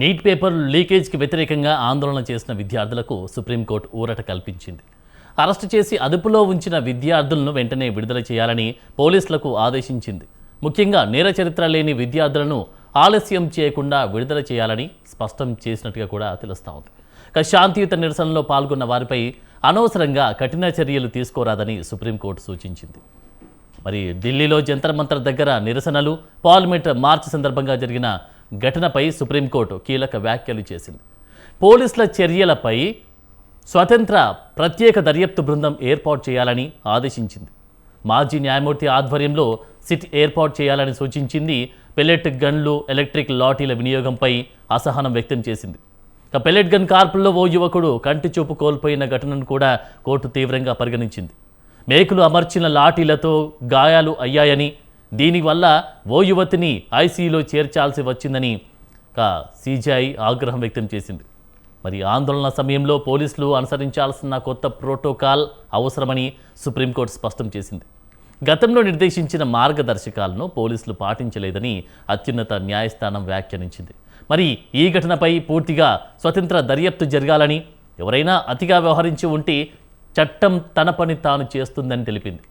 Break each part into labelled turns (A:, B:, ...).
A: Neat paper లీకేజ్కి వ్యతిరేకంగా ఆందోళన చేసిన విద్యార్థులకు సుప్రీంకోర్టు ఊరట కల్పించింది. అరెస్టు చేసి అదుపులో ఉంచిన విద్యార్థులను వెంటనే విడుదల చేయాలని పోలీసులకు ఆదేశించింది. ముఖ్యంగా నేర చరిత్ర లేని విద్యార్థులను ఆలస్యం చేయకుండా విడుదల చేయాలని స్పష్టం చేసినట్టుగా కూడా తెలుస్తూ ఉంది. శాంతియుత నిరసనలో పాల్గొన్న వారిపై అనవసరంగా కఠిన చర్యలు తీసుకోరాదని సుప్రీంకోర్టు సూచించింది. మరి ఢిల్లీలో జంతర్ మంతర్ దగ్గర నిరసనలు, పార్లమెంట్ మార్చి సందర్భంగా జరిగిన ఘటనపై సుప్రీంకోర్టు కీలక వ్యాఖ్యలు చేసింది. పోలీసుల చర్యలపై స్వతంత్ర ప్రత్యేక దర్యాప్తు బృందం ఏర్పాటు చేయాలని ఆదేశించింది. మాజీ న్యాయమూర్తి ఆధ్వర్యంలో సిట్ ఏర్పాటు చేయాలని సూచించింది. పెల్లెట్ గన్లు, ఎలక్ట్రిక్ లాఠీల వినియోగంపై అసహనం వ్యక్తం చేసింది. పెల్లెట్ గన్ కార్పుల్లో ఓ యువకుడు కంటి చూపు కోల్పోయిన ఘటనను కూడా కోర్టు తీవ్రంగా పరిగణించింది. మేకులు అమర్చిన లాఠీలతో గాయాలు అయ్యాయని, దీనివల్ల ఓ యువతిని ఐసీయూలో చేర్చాల్సి వచ్చిందని సీజీఐ ఆగ్రహం వ్యక్తం చేసింది. మరి ఆందోళన సమయంలో పోలీసులు అనుసరించాల్సిన కొత్త ప్రోటోకాల్ అవసరమని సుప్రీంకోర్టు స్పష్టం చేసింది. గతంలో నిర్దేశించిన మార్గదర్శకాలను పోలీసులు పాటించలేదని అత్యున్నత న్యాయస్థానం వ్యాఖ్యానించింది. మరి ఈ ఘటనపై పూర్తిగా స్వతంత్ర దర్యాప్తు జరగాలని, ఎవరైనా అతిగా వ్యవహరించి ఉంటే చట్టం తన పని తాను చేస్తుందని తెలిపింది.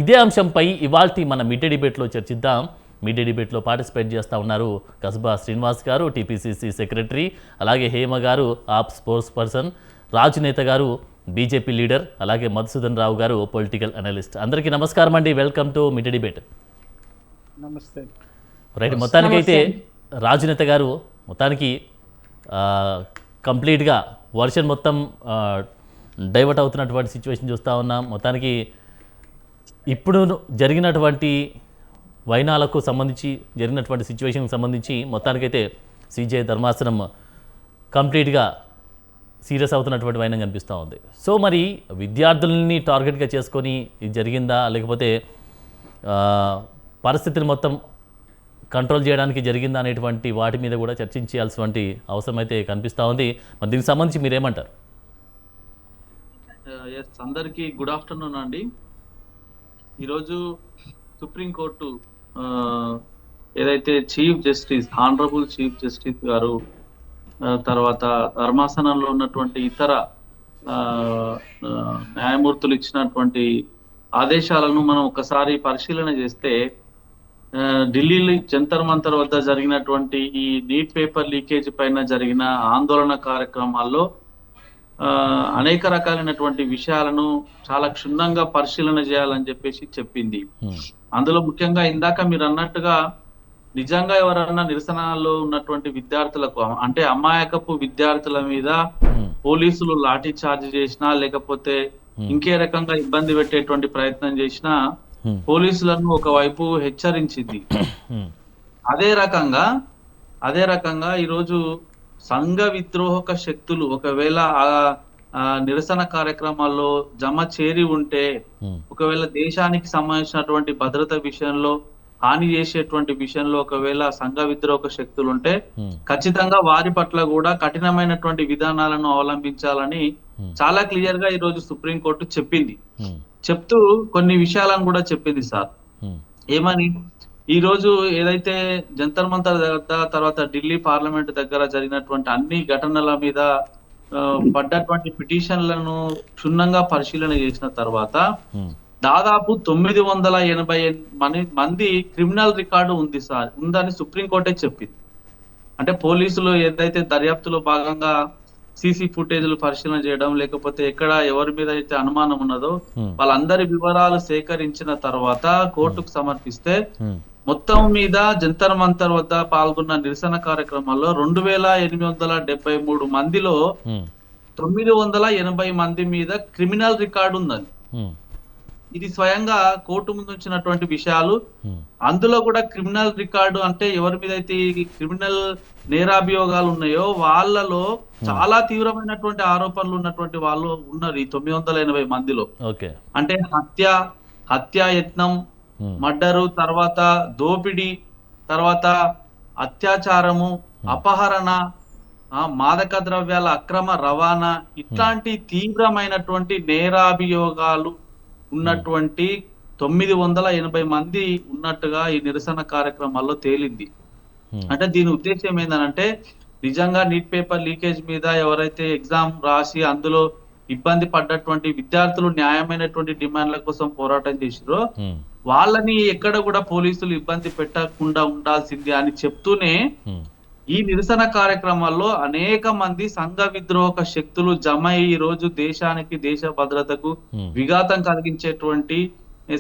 A: ఇదే అంశంపై ఇవాల్టి మన మిడ్ డే డిబేట్లో చర్చిద్దాం. మిడ్ డే డిబేట్లో పార్టిసిపేట్ చేస్తూ ఉన్నారు కస్బా శ్రీనివాస్ గారు, టీపీసీసీ సెక్రటరీ, అలాగే హేమ గారు, ఆప్ స్పోర్ట్స్ పర్సన్, రాజునేత గారు, బీజేపీ లీడర్, అలాగే మధుసూదన్ రావు గారు, పొలిటికల్ అనలిస్ట్. అందరికీ నమస్కారం అండి. Welcome to mid day debate.
B: నమస్తే.
A: రైట్, మొత్తానికైతే రాజునేత గారు, మొత్తానికి కంప్లీట్గా వర్షన్ మొత్తం డైవర్ట్ అవుతున్నటువంటి సిచ్యువేషన్ చూస్తూ ఉన్నాం. మొత్తానికి ఇప్పుడు జరిగినటువంటి వైనాలకు సంబంధించి, జరిగినటువంటి సిచ్యువేషన్కి సంబంధించి మొత్తానికైతే సీజీఐ ధర్మాసనం కంప్లీట్గా సీరియస్ అవుతున్నటువంటి వైనం కనిపిస్తూ ఉంది. సో మరి విద్యార్థులని టార్గెట్గా చేసుకొని ఇది జరిగిందా, లేకపోతే పరిస్థితిని మొత్తం కంట్రోల్ చేయడానికి జరిగిందా అనేటువంటి వాటి మీద కూడా చర్చించాల్సినటువంటి అవసరం అయితే కనిపిస్తూ ఉంది. మరి దీనికి సంబంధించి మీరేమంటారు?
B: అందరికీ గుడ్ ఆఫ్టర్నూన్ అండి. ఈరోజు సుప్రీంకోర్టు ఏదైతే chief justice, honourable chief justice గారు, తర్వాత ధర్మాసనంలో ఉన్నటువంటి ఇతర న్యాయమూర్తులు ఇచ్చినటువంటి ఆదేశాలను మనం ఒకసారి పరిశీలన చేస్తే, ఢిల్లీ జంతర్ మంతర్ వద్ద జరిగినటువంటి ఈ నీట్ పేపర్ లీకేజ్ పైన జరిగిన ఆందోళన కార్యక్రమాల్లో అనేక రకాలైనటువంటి విషయాలను చాలా క్షుణ్ణంగా పరిశీలన చేయాలని చెప్పేసి చెప్పింది. అందులో ముఖ్యంగా ఇందాక మీరు అన్నట్టుగా నిజంగా ఎవరన్నా నిరసనలో ఉన్నటువంటి విద్యార్థులకు, అంటే అమాయకపు విద్యార్థుల మీద పోలీసులు లాఠీ చార్జ్ చేసినా, లేకపోతే ఇంకే రకంగా ఇబ్బంది పెట్టేటువంటి ప్రయత్నం చేసినా పోలీసులను ఒకవైపు హెచ్చరించింది. అదే రకంగా ఈరోజు సంఘ విద్రోహక శక్తులు ఒకవేళ ఆ నిరసన కార్యక్రమాల్లో జమ చేరి ఉంటే, ఒకవేళ దేశానికి సంబంధించినటువంటి భద్రత విషయంలో హాని చేసేటువంటి విషయంలో ఒకవేళ సంఘ విద్రోహక శక్తులు ఉంటే ఖచ్చితంగా వారి పట్ల కూడా కఠినమైనటువంటి విధానాలను అవలంబించాలని చాలా క్లియర్ గా ఈరోజు సుప్రీంకోర్టు చెప్పింది. చెప్తూ కొన్ని విషయాలను కూడా చెప్పింది సార్. ఏమని, ఈ రోజు ఏదైతే జంతర్ మంతర్ తర్వాత ఢిల్లీ పార్లమెంట్ దగ్గర జరిగినటువంటి అన్ని ఘటనల మీద పడ్డటువంటి పిటిషన్లను క్షుణ్ణంగా పరిశీలన చేసిన తర్వాత దాదాపు 980 మంది క్రిమినల్ రికార్డు ఉంది సార్, ఉందని సుప్రీంకోర్టే చెప్పింది. అంటే పోలీసులు ఏదైతే దర్యాప్తులో భాగంగా సీసీ ఫుటేజ్లు పరిశీలన చేయడం, లేకపోతే ఎక్కడ ఎవరి మీద అయితే అనుమానం ఉన్నదో వాళ్ళందరి వివరాలు సేకరించిన తర్వాత కోర్టుకు సమర్పిస్తే, మొత్తం మీద జంతర్ మంతర్ వద్ద పాల్గొన్న నిరసన కార్యక్రమాల్లో 2873 మందిలో 980 మంది మీద క్రిమినల్ రికార్డు ఉందని ఇది స్వయంగా కోర్టు ముందు వచ్చినటువంటి విషయాలు. అందులో కూడా క్రిమినల్ రికార్డు అంటే ఎవరి మీద అయితే క్రిమినల్ నేరాభియోగాలు ఉన్నాయో వాళ్ళలో చాలా తీవ్రమైనటువంటి ఆరోపణలు ఉన్నటువంటి వాళ్ళు ఉన్నారు ఈ 980 మందిలో. అంటే హత్యాయత్నం, మర్డరు, తర్వాత దోపిడీ, తర్వాత అత్యాచారము, అపహరణ, మాదక ద్రవ్యాల అక్రమ రవాణా, ఇట్లాంటి తీవ్రమైనటువంటి నేరాభియోగాలు ఉన్నటువంటి 980 మంది ఉన్నట్టుగా ఈ నిరసన కార్యక్రమాల్లో తేలింది. అంటే దీని ఉద్దేశం ఏంటంటే నిజంగా నీట్ పేపర్ లీకేజ్ మీద ఎవరైతే ఎగ్జామ్ రాసి అందులో ఇబ్బంది పడ్డటువంటి విద్యార్థులు న్యాయమైనటువంటి డిమాండ్ల కోసం పోరాటం చేసిరో
A: ఉమ్,
B: వాళ్ళని ఎక్కడ కూడా పోలీసులు ఇబ్బంది పెట్టకుండా ఉండాల్సింది అని చెప్తూనే
A: ఉమ్,
B: ఈ నిరసన కార్యక్రమాల్లో అనేక మంది సంఘ విద్రోహక శక్తులు జమ అయి ఈ రోజు దేశానికి దేశ భద్రతకు
A: ఉమ్,
B: విఘాతం కలిగించేటువంటి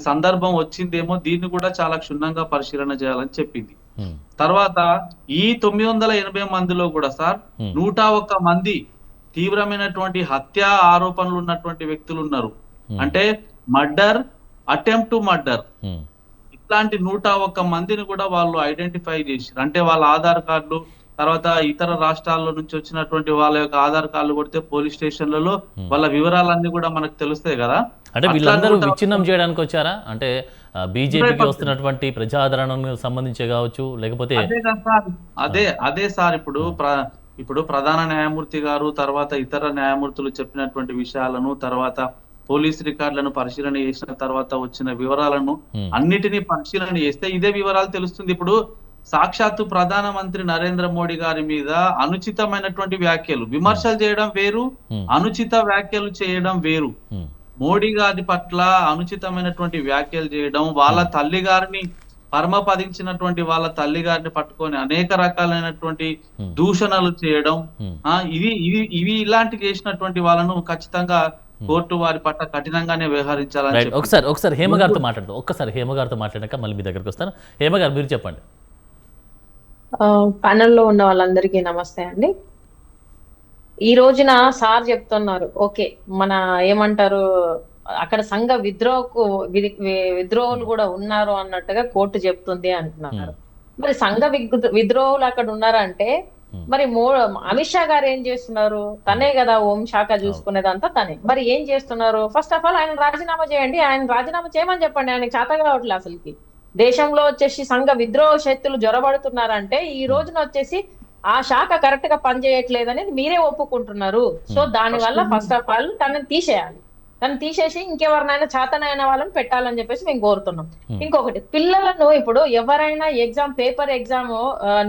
B: సందర్భం వచ్చిందేమో దీన్ని కూడా చాలా క్షుణ్ణంగా పరిశీలన చేయాలని చెప్పింది.
A: ఉమ్,
B: తర్వాత ఈ 980 మందిలో కూడా సార్
A: Hmm.
B: 101 మంది తీవ్రమైనటువంటి హత్య ఆరోపణలు ఉన్నటువంటి వ్యక్తులు ఉన్నారు.
A: Hmm.
B: అంటే మర్డర్, అటెంప్ట్ టు మర్డర్,
A: ఉమ్,
B: ఇట్లాంటి 101 మందిని కూడా వాళ్ళు ఐడెంటిఫై చేశారు. అంటే వాళ్ళ ఆధార్ కార్డులు, తర్వాత ఇతర రాష్ట్రాల నుంచి వచ్చినటువంటి వాళ్ళ యొక్క ఆధార్ కార్డులు కొడితే పోలీస్ స్టేషన్లలో వాళ్ళ వివరాలన్నీ కూడా మనకు తెలుస్తాయి కదా.
A: అంటే
B: అట్లా
A: వీళ్ళందరూ
B: 101
A: విచ్ఛిన్నం చేయడానికి వచ్చారా? అంటే బీజేపీకి వస్తున్నటువంటి ప్రజాదరణకు సంబంధించి కావచ్చు, లేకపోతే
B: అదే కదా సార్, అదే సార్ ఇప్పుడు ప్రధాన న్యాయమూర్తి గారు తర్వాత ఇతర న్యాయమూర్తులు చెప్పినటువంటి విషయాలను, తర్వాత పోలీస్ రికార్డులను పరిశీలన చేసిన తర్వాత వచ్చిన వివరాలను
A: Hmm.
B: అన్నిటినీ పరిశీలన చేస్తే ఇదే వివరాలు తెలుస్తుంది. ఇప్పుడు సాక్షాత్తు ప్రధానమంత్రి నరేంద్ర మోడీ గారి మీద అనుచితమైనటువంటి వ్యాఖ్యలు, విమర్శలు చేయడం వేరు,
A: Hmm.
B: అనుచిత వ్యాఖ్యలు చేయడం వేరు.
A: ఉమ్,
B: మోడీ గారి పట్ల అనుచితమైనటువంటి వ్యాఖ్యలు చేయడం, వాళ్ళ తల్లి గారిని పరమపదించినటువంటి వాళ్ళ తల్లి గారిని పట్టుకొని అనేక రకాలైనటువంటి
A: Hmm.
B: దూషణలు చేయడం,
A: ఉమ్,
B: ఇవి ఇలాంటి చేసినటువంటి వాళ్ళను ఖచ్చితంగా కోర్టు వారి పట్ల కఠినంగానే వ్యవహరించాలని
A: రైట్.
B: చెప్పి
A: ఒకసారి హేమ గారితో మాట్లాడదాం. ఒక్కసారి హేమ గారితో మాట్లాడాక మళ్ళీ మీ దగ్గరికి వస్తాను. హేమ గారు మీరు చెప్పండి.
C: ప్యానెల్లో ఉన్న వాళ్ళందరికీ నమస్తే అండి. ఈ రోజున సార్ చెప్తున్నారు, ఓకే మన ఏమంటారు అక్కడ సంఘ విద్రోహులు కూడా ఉన్నారు అన్నట్టుగా కోర్టు చెప్తుంది అంటున్నారు. మరి సంఘ విద్రోహులు అక్కడ ఉన్నారంటే మరి అమిత్ షా గారు ఏం చేస్తున్నారు? తనే కదా హోం శాఖ చూసుకునేదంతా తనే. మరి ఏం చేస్తున్నారు? ఫస్ట్ ఆఫ్ ఆల్ ఆయన రాజీనామా చేయండి, ఆయన రాజీనామా చేయమని చెప్పండి. ఆయనకి చేత కావట్లే అసలుకి. దేశంలో వచ్చేసి సంఘ విద్రోహ శక్తులు జొరబడుతున్నారంటే ఈ రోజున వచ్చేసి ఆ శాఖ కరెక్ట్ గా పనిచేయట్లేదు అనేది మీరే ఒప్పుకుంటున్నారు. సో దాని వల్ల ఫస్ట్ ఆఫ్ ఆల్ తనని తీసేయాలి. తను తీసేసి ఇంకెవరినైనా చేతనైన వాళ్ళని పెట్టాలని చెప్పేసి మేము కోరుతున్నాం. ఇంకొకటి, పిల్లలను ఇప్పుడు ఎవరైనా పేపర్ ఎగ్జామ్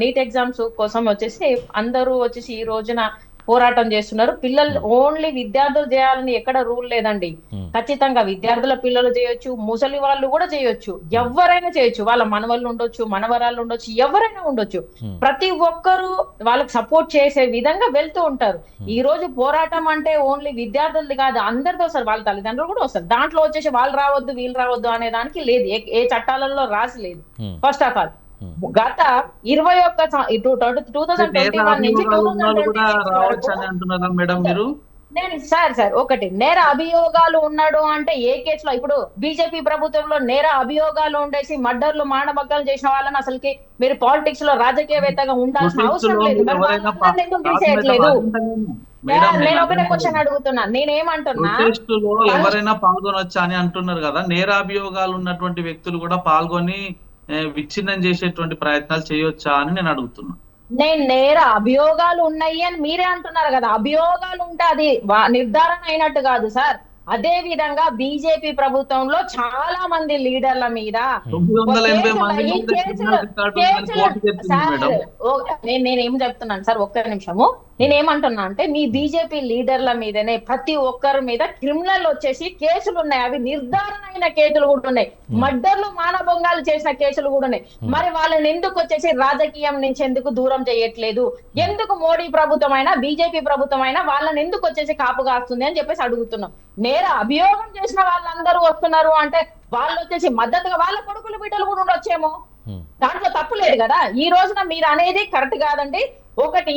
C: నీట్ ఎగ్జామ్స్ కోసం వచ్చేసి అందరూ వచ్చేసి ఈ రోజున పోరాటం చేస్తున్నారు. పిల్లలు ఓన్లీ విద్యార్థులు చేయాలని ఎక్కడ రూల్ లేదండి. ఖచ్చితంగా విద్యార్థుల పిల్లలు చేయొచ్చు, ముసలి వాళ్ళు కూడా చేయొచ్చు, ఎవరైనా చేయొచ్చు. వాళ్ళ మనవళ్ళు ఉండొచ్చు, మనవరాళ్ళు ఉండొచ్చు, ఎవరైనా ఉండొచ్చు. ప్రతి ఒక్కరూ వాళ్ళకి సపోర్ట్ చేసే విధంగా వెళ్తూ ఉంటారు. ఈ రోజు పోరాటం అంటే ఓన్లీ విద్యార్థులది కాదు, అందరితో వస్తారు, వాళ్ళ తల్లిదండ్రులు కూడా వస్తారు. దాంట్లో వచ్చేసి వాళ్ళు రావద్దు వీళ్ళు రావద్దు అనే దానికి లేదు, ఏ చట్టాలలో రాసి లేదు. ఫస్ట్ ఆఫ్ ఆల్ గత 2021 నుంచి
B: కూడా రావచ్చు అని అంటున్నారా మేడం మీరు?
C: నేను సార్ ఒకటి, నేర అభియోగాలు ఉన్నాడు అంటే ఏ కేసులో? ఇప్పుడు బీజేపీ ప్రభుత్వంలో నేర అభియోగాలు ఉండేసి మర్డర్లు మానభంగాలు చేసిన వాళ్ళని అసలుకి మీరు పాలిటిక్స్ లో రాజకీయవేత్తగా ఉండాల్సిన అవసరం లేదు. ఎందుకు తీసేయట్లేదు? నేను ఒకటే క్వశ్చన్ అడుగుతున్నా, నేనేమంటున్నా,
B: ఎవరైనా పాల్గొనొచ్చా అని అంటున్నారు కదా. నేరాభియోగాలు ఉన్నటువంటి వ్యక్తులు కూడా పాల్గొని విచ్ఛిన్నం చేసేటువంటి ప్రయత్నాలు చేయొచ్చా అని నేను అడుగుతున్నా.
C: నేను నేర అభియోగాలు ఉన్నాయి అని మీరే అంటున్నారు కదా. అభియోగాలు ఉంటే అది నిర్ధారణ అయినట్టు కాదు సార్. అదే విధంగా బీజేపీ ప్రభుత్వంలో చాలా మంది లీడర్ల మీద నేనేం చెప్తున్నాను సార్, ఒక్క నిమిషము. నేనేమంటున్నా అంటే మీ బీజేపీ లీడర్ల మీదనే ప్రతి ఒక్కరి మీద క్రిమినల్ వచ్చేసి కేసులు ఉన్నాయి. అవి నిర్ధారణ అయిన కేసులు కూడా ఉన్నాయి. మర్డర్లు మానభంగాలు చేసిన కేసులు కూడా ఉన్నాయి. మరి వాళ్ళని ఎందుకు వచ్చేసి రాజకీయం నుంచి ఎందుకు దూరం చేయట్లేదు? ఎందుకు మోడీ ప్రభుత్వం అయినా బీజేపీ ప్రభుత్వం అయినా వాళ్ళని ఎందుకు వచ్చేసి కాపు కాస్తుంది అని చెప్పేసి అడుగుతున్నాం. నేర అభియోగం చేసిన వాళ్ళందరూ వస్తున్నారు అంటే వాళ్ళు వచ్చేసి మద్దతుగా వాళ్ళ కొడుకులు బిడ్డలు కూడా ఉండొచ్చేమో, దాంట్లో తప్పు లేదు కదా. ఈ రోజున మీరు అనేది కరెక్ట్ కాదండి.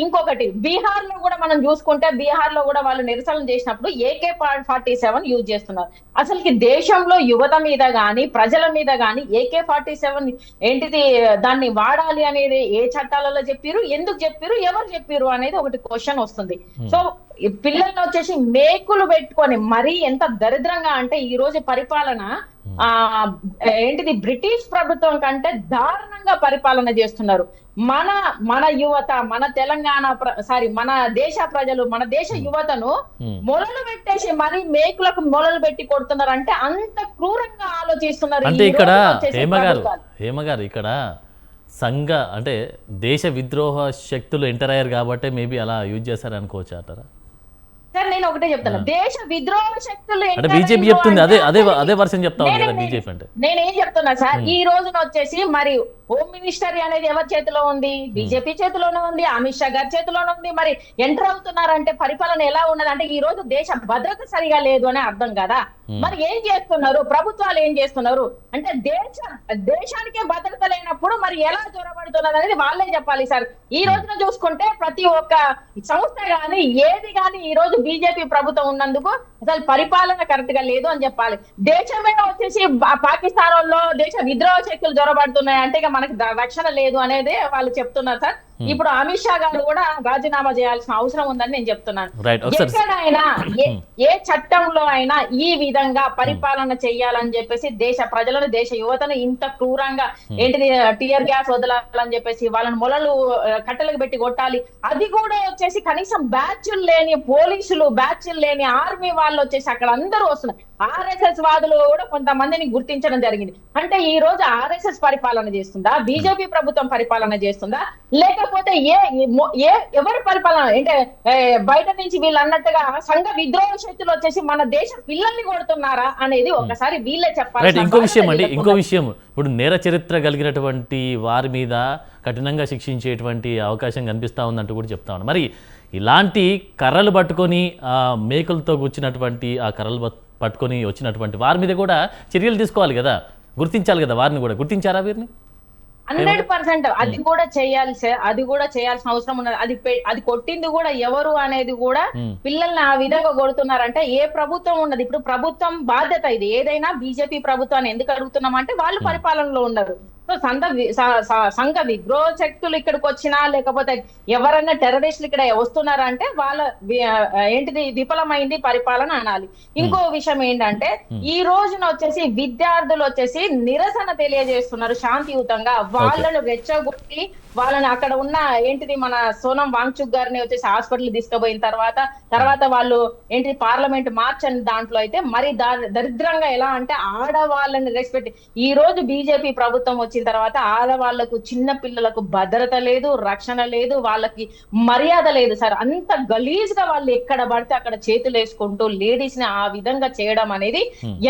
C: ఇంకొకటి బీహార్ లో కూడా మనం చూసుకుంటే బీహార్ లో కూడా వాళ్ళు నిరసనలు చేసినప్పుడు AK-47 యూజ్ చేస్తున్నారు. అసలుకి దేశంలో యువత మీద గాని ప్రజల మీద గాని AK-47 ఏంటిది దాన్ని వాడాలి అనేది ఏ చట్టాలలో చెప్పారు, ఎందుకు చెప్పారు, ఎవరు చెప్పారు అనేది ఒకటి క్వశ్చన్ వస్తుంది. సో పిల్లల్ని వచ్చేసి మేకులు పెట్టుకొని మరీ ఎంత దరిద్రంగా అంటే ఈ రోజు పరిపాలన బ్రిటిష్ ప్రభుత్వం కంటే దారుణంగా పరిపాలన చేస్తున్నారు. మన యువత, మన తెలంగాణ మన దేశ ప్రజలు, మన దేశ యువతను మొలలు పెట్టేసి మరి మేకులకు మొలలు పెట్టి కొడుతున్నారు. అంటే అంత క్రూరంగా ఆలోచిస్తున్నారు.
A: అంటే ఇక్కడ హేమ గారు ఇక్కడ సంఘ అంటే దేశ విద్రోహ శక్తులు ఎంటర్ అయ్యారు కాబట్టి మేబీ అలా యూజ్ చేశారు అనుకోవచ్చు అంటారా?
C: సార్ నేను ఒకటే చెప్తాను, దేశ విద్రోహ శక్తులు
A: అంటే బీజేపీ చెప్తుంది అదే వర్షన్ చెప్తా ఉంది కదా బీజేపీ అంటే.
C: నేనేం చెప్తున్నా సార్, ఈ రోజున వచ్చేసి మరి హోమ్ మినిస్టర్ అనేది ఎవరి చేతిలో ఉంది? బీజేపీ చేతిలోనే ఉంది, అమిత్ షా గారి చేతిలోనే ఉంది. మరి ఎంటర్ అవుతున్నారంటే పరిపాలన ఎలా ఉన్నది అంటే ఈ రోజు దేశ భద్రత సరిగా లేదు అని అర్థం కదా. మరి ఏం చేస్తున్నారు ప్రభుత్వాలు, ఏం చేస్తున్నారు అంటే దేశానికే భద్రత లేనప్పుడు మరి ఎలా చొరబడుతున్నది అనేది వాళ్ళే చెప్పాలి సార్. ఈ రోజున చూసుకుంటే ప్రతి ఒక్క సంస్థ గాని ఏది గాని ఈ రోజు బీజేపీ ప్రభుత్వం ఉన్నందుకు అసలు పరిపాలన కరెక్ట్ గా లేదు అని చెప్పాలి. దేశమే వచ్చేసి పాకిస్తాన్ లో దేశ విద్రోహ శక్తులు చొరబడుతున్నాయి అంటే ఇక మనకి రక్షణ లేదు అనేది వాళ్ళు చెప్తున్నారు సార్. ఇప్పుడు అమిత్ షా గారు కూడా రాజీనామా చేయాల్సిన అవసరం ఉందని నేను చెప్తున్నాను. ఎక్కడైనా ఏ చట్టంలో అయినా ఈ విధంగా పరిపాలన చెయ్యాలని చెప్పేసి దేశ ప్రజలను, దేశ యువతను ఇంత క్రూరంగా ఏంటిది టియర్ గ్యాస్ వదలాలని చెప్పేసి వాళ్ళని మొలలు కట్టెలకు పెట్టి కొట్టాలి. అది కూడా వచ్చేసి కనీసం బ్యాచ్లు లేని పోలీసులు, బ్యాచ్లు లేని ఆర్మీ వాళ్ళు వచ్చేసి అక్కడ అందరూ వస్తున్నారు. ఆర్ఎస్ఎస్ వాదులు కూడా కొంతమందిని గుర్తించడం జరిగింది. అంటే ఈ రోజు ఆర్ఎస్ఎస్ పరిపాలన చేస్తుందా, బీజేపీ ప్రభుత్వం పరిపాలన చేస్తుందా, లేకపోతే ఎవరి పరిపాలన అంటే బయట నుంచి వీళ్ళు అన్నట్టుగా సంఘ విద్రోహ శక్తులు వచ్చేసి మన దేశ పిల్లల్ని కొడుతున్నారా అనేది ఒకసారి వీళ్ళే చెప్పాలి.
A: ఇంకో విషయం ఇప్పుడు నేర చరిత్ర కలిగినటువంటి వారి మీద కఠినంగా శిక్షించేటువంటి అవకాశం కనిపిస్తా ఉందంటూ కూడా చెప్తా ఉన్నాను. మరి ఇలాంటి కర్రలు పట్టుకొని మేకలతో కూర్చున్నటువంటి ఆ కర్రలు పట్టుకొని వచ్చినటువంటి వారి మీద కూడా చర్యలు తీసుకోవాలి కదా, గుర్తించాలి కదా, వారిని కూడా గుర్తించారా వీరిని?
C: 100% అది కూడా చేయాలి సార్, అది కూడా చేయాల్సిన అవసరం ఉన్నది. అది కొట్టింది కూడా ఎవరు అనేది కూడా పిల్లల్ని ఆ విధంగా కొడుతున్నారంటే ఏ ప్రభుత్వం ఉన్నది? ఇప్పుడు ప్రభుత్వం బాధ్యత ఇది. ఏదైనా బీజేపీ ప్రభుత్వాన్ని ఎందుకు అడుగుతున్నాం అంటే వాళ్ళు పరిపాలనలో ఉన్నారు. సో సంఘ విద్రోహ శక్తులు ఇక్కడికి వచ్చినా లేకపోతే ఎవరైనా టెర్రరిస్టులు ఇక్కడ వస్తున్నారంటే వాళ్ళ ఏంటిది విఫలమైంది పరిపాలన అనాలి. ఇంకో విషయం ఏంటంటే ఈ రోజున వచ్చేసి విద్యార్థులు వచ్చేసి నిరసన తెలియజేస్తున్నారు శాంతియుతంగా. వాళ్ళను రెచ్చగొట్టి వాళ్ళని అక్కడ ఉన్న ఏంటిది మన సోనం వాంగ్చుక్ గారిని వచ్చేసి హాస్పిటల్ తీసుకుపోయిన తర్వాత వాళ్ళు ఏంటిది పార్లమెంట్ మార్చ్ అని దాంట్లో అయితే మరి దరిద్రంగా ఎలా అంటే ఆడవాళ్ళని రెస్పెక్ట్. ఈ రోజు బీజేపీ ప్రభుత్వం వచ్చిన తర్వాత ఆడవాళ్లకు, చిన్న పిల్లలకు భద్రత లేదు, రక్షణ లేదు, వాళ్ళకి మర్యాద లేదు సార్. అంత గలీజ్ గా వాళ్ళు ఎక్కడ పడితే అక్కడ చేతులు వేసుకుంటూ లేడీస్ ని ఆ విధంగా చేయడం అనేది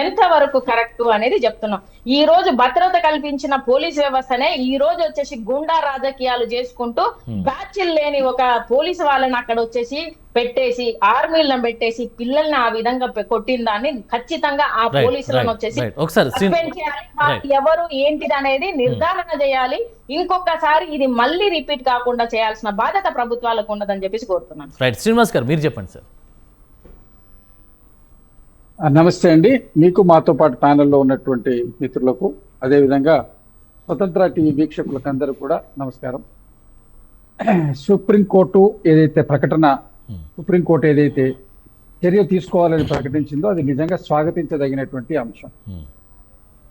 C: ఎంత వరకు కరెక్ట్ అనేది చెప్తున్నాం. ఈ రోజు భద్రత కల్పించిన పోలీస్ వ్యవస్థనే ఈ రోజు వచ్చేసి గుండా రాజకీయాలు చేసుకుంటూ బ్యాచ్లు లేని ఒక పోలీసు వాళ్ళని అక్కడ వచ్చేసి పెట్టేసి ఆర్మీలను పెట్టేసి పిల్లల్ని ఆ విధంగా కొట్టిన దాన్ని ఖచ్చితంగా ఆ పోలీసులను వచ్చేసి ఎవరు ఏంటిది అనేది నిర్ధారణ చేయాలి. ఇంకొకసారి ఇది మళ్ళీ రిపీట్ కాకుండా చేయాల్సిన బాధ్యత ప్రభుత్వాలకు ఉన్నదని చెప్పేసి కోరుతున్నాను.
A: శ్రీనివాస్ గారు మీరు చెప్పండి సార్.
D: నమస్తే అండి, మీకు మాతో పాటు ప్యానెల్లో ఉన్నటువంటి మిత్రులకు, అదేవిధంగా స్వతంత్ర టీవీ వీక్షకులకు అందరూ కూడా నమస్కారం. సుప్రీంకోర్టు ఏదైతే సుప్రీంకోర్టు ఏదైతే చర్య తీసుకోవాలని ప్రకటించిందో అది నిజంగా స్వాగతించదగినటువంటి అంశం.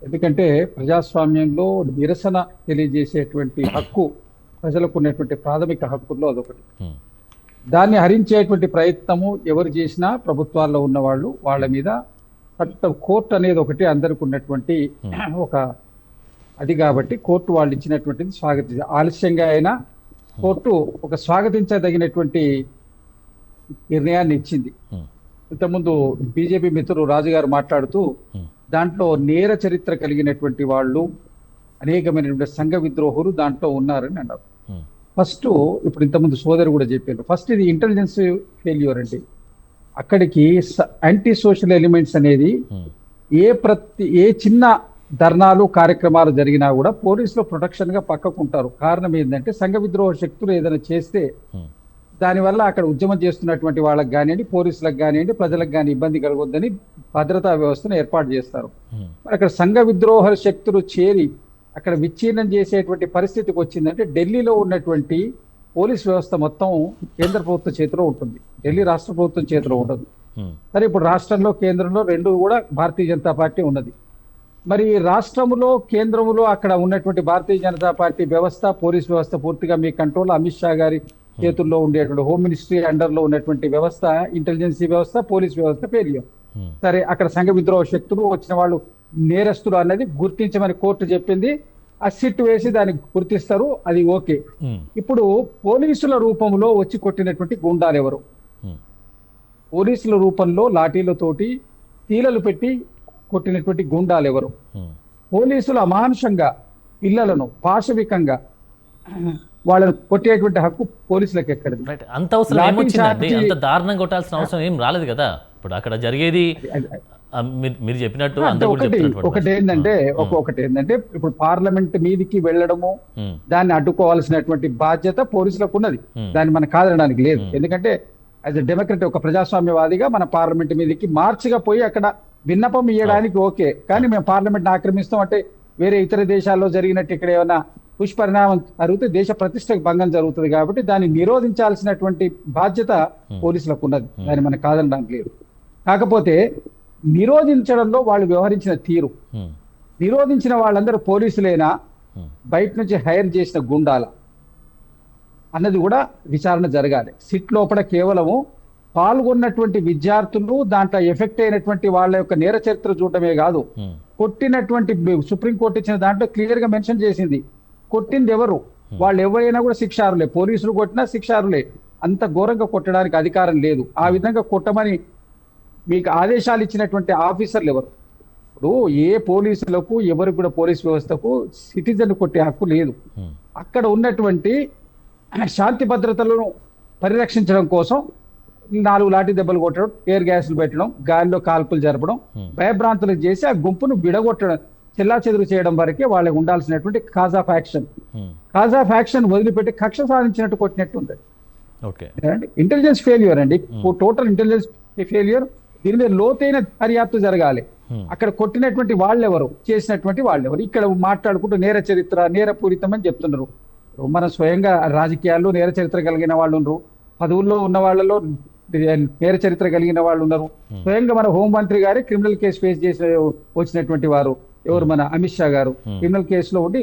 D: ఎందుకంటే ప్రజాస్వామ్యంలో నిరసన తెలియజేసేటువంటి హక్కు ప్రజలకు ఉన్నటువంటి ప్రాథమిక హక్కుల్లో అదొకటి. దాన్ని హరించేటువంటి ప్రయత్నము ఎవరు చేసినా ప్రభుత్వాల్లో ఉన్న వాళ్ళ మీద కోర్టు అనేది ఒకటి అందరికి ఉన్నటువంటి ఒక అది. కాబట్టి కోర్టు వాళ్ళు ఇచ్చినటువంటిది ఆలస్యంగా అయినా కోర్టు ఒక స్వాగతించదగినటువంటి నిర్ణయాన్ని ఇచ్చింది. ఇంతకుముందు బీజేపీ మిత్రుడు రాజుగారు మాట్లాడుతూ దాంట్లో నేర చరిత్ర కలిగినటువంటి వాళ్ళు అనేకమైనటువంటి సంఘ విద్రోహులు దాంట్లో ఉన్నారని అన్నారు. ఫస్ట్ ఇప్పుడు ఇంతకుముందు సోదరు కూడా చెప్పారు, ఫస్ట్ ఇది ఇంటెలిజెన్స్ ఫెయిల్యూర్ అండి. అక్కడికి యాంటీ సోషల్ ఎలిమెంట్స్ అనేది ఏ చిన్న ధర్నాలు కార్యక్రమాలు జరిగినా కూడా పోలీసులు ప్రొటెక్షన్ గా పక్కకుంటారు. కారణం ఏంటంటే సంఘ విద్రోహ శక్తులు ఏదైనా చేస్తే దానివల్ల అక్కడ ఉద్యమం చేస్తున్నటువంటి వాళ్ళకి కానివ్వండి, పోలీసులకు కానివ్వండి, ప్రజలకు కానీ ఇబ్బంది కలగొద్దని భద్రతా వ్యవస్థను ఏర్పాటు చేస్తారు. మరి అక్కడ సంఘ విద్రోహ శక్తులు చేరి అక్కడ విచ్ఛిన్నం చేసేటువంటి పరిస్థితికి వచ్చిందంటే ఢిల్లీలో ఉన్నటువంటి పోలీస్ వ్యవస్థ మొత్తం కేంద్ర ప్రభుత్వం చేతిలో ఉంటుంది, ఢిల్లీ రాష్ట్ర ప్రభుత్వం చేతిలో ఉండదు. సరే, ఇప్పుడు రాష్ట్రంలో కేంద్రంలో రెండు కూడా భారతీయ జనతా పార్టీ ఉన్నది. మరి రాష్ట్రములో కేంద్రములో అక్కడ ఉన్నటువంటి భారతీయ జనతా పార్టీ వ్యవస్థ, పోలీస్ వ్యవస్థ పూర్తిగా మీ కంట్రోల్, అమిత్ షా గారి చేతుల్లో ఉండేటువంటి హోమ్ మినిస్ట్రీ అండర్ లో ఉన్నటువంటి వ్యవస్థ, ఇంటెలిజెన్సీ వ్యవస్థ, పోలీస్ వ్యవస్థ ఫెయిల్యూర్. సరే, అక్కడ సంఘ విద్రోహ శక్తులు వచ్చిన వాళ్ళు నేరస్తులు అనేది గుర్తించమని కోర్టు చెప్పింది. ఆ సిట్ వేసి దాన్ని గుర్తిస్తారు, అది ఓకే.
A: ఉమ్,
D: ఇప్పుడు పోలీసుల రూపంలో వచ్చి కొట్టినటువంటి గుండాలు ఎవరు?
A: ఉమ్,
D: పోలీసుల రూపంలో లాఠీలతోటి తీలలు పెట్టి కొట్టినటువంటి గుండాలు ఎవరు?
A: ఉమ్.
D: పోలీసులు అమానుషంగా పిల్లలను పాశవికంగా వాళ్ళను కొట్టేటువంటి హక్కు పోలీసులకు ఎక్కడిది?
A: రైట్, అంత అవసరం
D: లాఠీ
A: ఏమొచ్చిందండి?
D: చార్జీ-
A: అంత దారుణం కొట్టాల్సిన అవసరం ఏం రాలేదు కదా. ఇప్పుడు అక్కడ జరిగేది మీరు చెప్పినట్టు
D: అంటే
A: అందరూ కూడా చెప్తున్నటువంటి
D: ఒకటి ఏంటంటే ఇప్పుడు పార్లమెంట్ మీదికి వెళ్ళడము,
A: ఉమ్,
D: దాన్ని అడ్డుకోవాల్సినటువంటి బాధ్యత పోలీసులకు ఉన్నది. దాన్ని మనం కాదనడానికి లేదు. ఎందుకంటే యాజ్ ఎ డెమోక్రట్, ఒక ప్రజాస్వామ్యవాదిగా మన పార్లమెంట్ మీదకి మార్చిగా పోయి అక్కడ విన్నపం ఇవ్వడానికి ఓకే. కానీ మేము పార్లమెంట్ ఆక్రమిస్తాం అంటే వేరే ఇతర దేశాల్లో జరిగినట్టు ఇక్కడ ఏమైనా దుష్పరిణామం జరిగితే దేశ ప్రతిష్టకు భంగం జరుగుతుంది. కాబట్టి దాన్ని నిరోధించాల్సినటువంటి బాధ్యత పోలీసులకు ఉన్నది. దాన్ని మనం కాదనడానికి లేదు. కాకపోతే నిరోధించడంలో వాళ్ళు వ్యవహరించిన తీరు,
A: ఉమ్,
D: నిరోధించిన వాళ్ళందరూ పోలీసులేనా,
A: ఉమ్,
D: బయట నుంచి హైర్ చేసిన గుండాల అన్నది కూడా విచారణ జరగాలి. సిట్ లోపల కేవలము పాల్గొన్నటువంటి విద్యార్థులు, దాంట్లో ఎఫెక్ట్ అయినటువంటి వాళ్ళ యొక్క నేర చరిత్ర చూడటమే కాదు,
A: ఉమ్,
D: కొట్టినటువంటి సుప్రీంకోర్టు ఇచ్చిన దాంట్లో క్లియర్ గా మెన్షన్ చేసింది కొట్టింది ఎవరు, వాళ్ళు ఎవరైనా కూడా శిక్షారులే. పోలీసులు కొట్టినా శిక్షారులే. అంత ఘోరంగా కొట్టడానికి అధికారం లేదు. ఆ విధంగా కొట్టమని మీకు ఆదేశాలు ఇచ్చినటువంటి ఆఫీసర్లు ఎవరు? ఇప్పుడు ఏ పోలీసులకు ఎవరికి కూడా పోలీస్ వ్యవస్థకు సిటిజన్ కొట్టే హక్కు లేదు.
A: ఉమ్,
D: అక్కడ ఉన్నటువంటి శాంతి భద్రతలను పరిరక్షించడం కోసం 4 లాఠీ దెబ్బలు కొట్టడం, ఎయిర్ గ్యాస్లు పెట్టడం, గాలిలో కాల్పులు జరపడం, భయభ్రాంతులకు చేసి ఆ గుంపును విడగొట్టడం, చెల్లాచెదురు చేయడం వరకే వాళ్ళకి ఉండాల్సినటువంటి cause of action.
A: Um,
D: cause of action వదిలిపెట్టి కక్ష సాధించినట్టు కొట్టినట్టు ఉంది.
A: ఓకే.
D: ఇంటెలిజెన్స్ ఫెయిల్యూర్ అండి, టోటల్ ఇంటెలిజెన్స్ ఫెయిల్యూర్. దీని మీద లోతైన దర్యాప్తు జరగాలి. అక్కడ కొట్టినటువంటి వాళ్ళెవరు, చేసినటువంటి వాళ్ళెవరు? ఇక్కడ మాట్లాడుకుంటూ నేర చరిత్ర, నేరపూరితం అని చెప్తున్నారు. మన స్వయంగా రాజకీయాల్లో నేర చరిత్ర కలిగిన వాళ్ళు ఉన్నారు, పదవుల్లో ఉన్న వాళ్ళలో నేర చరిత్ర కలిగిన వాళ్ళు ఉన్నారు. స్వయంగా మన హోంమంత్రి గారే క్రిమినల్ కేసు ఫేస్ చేసి వచ్చినటువంటి వారు. ఎవరు? మన అమిత్ షా గారు క్రిమినల్ కేసులో ఉండి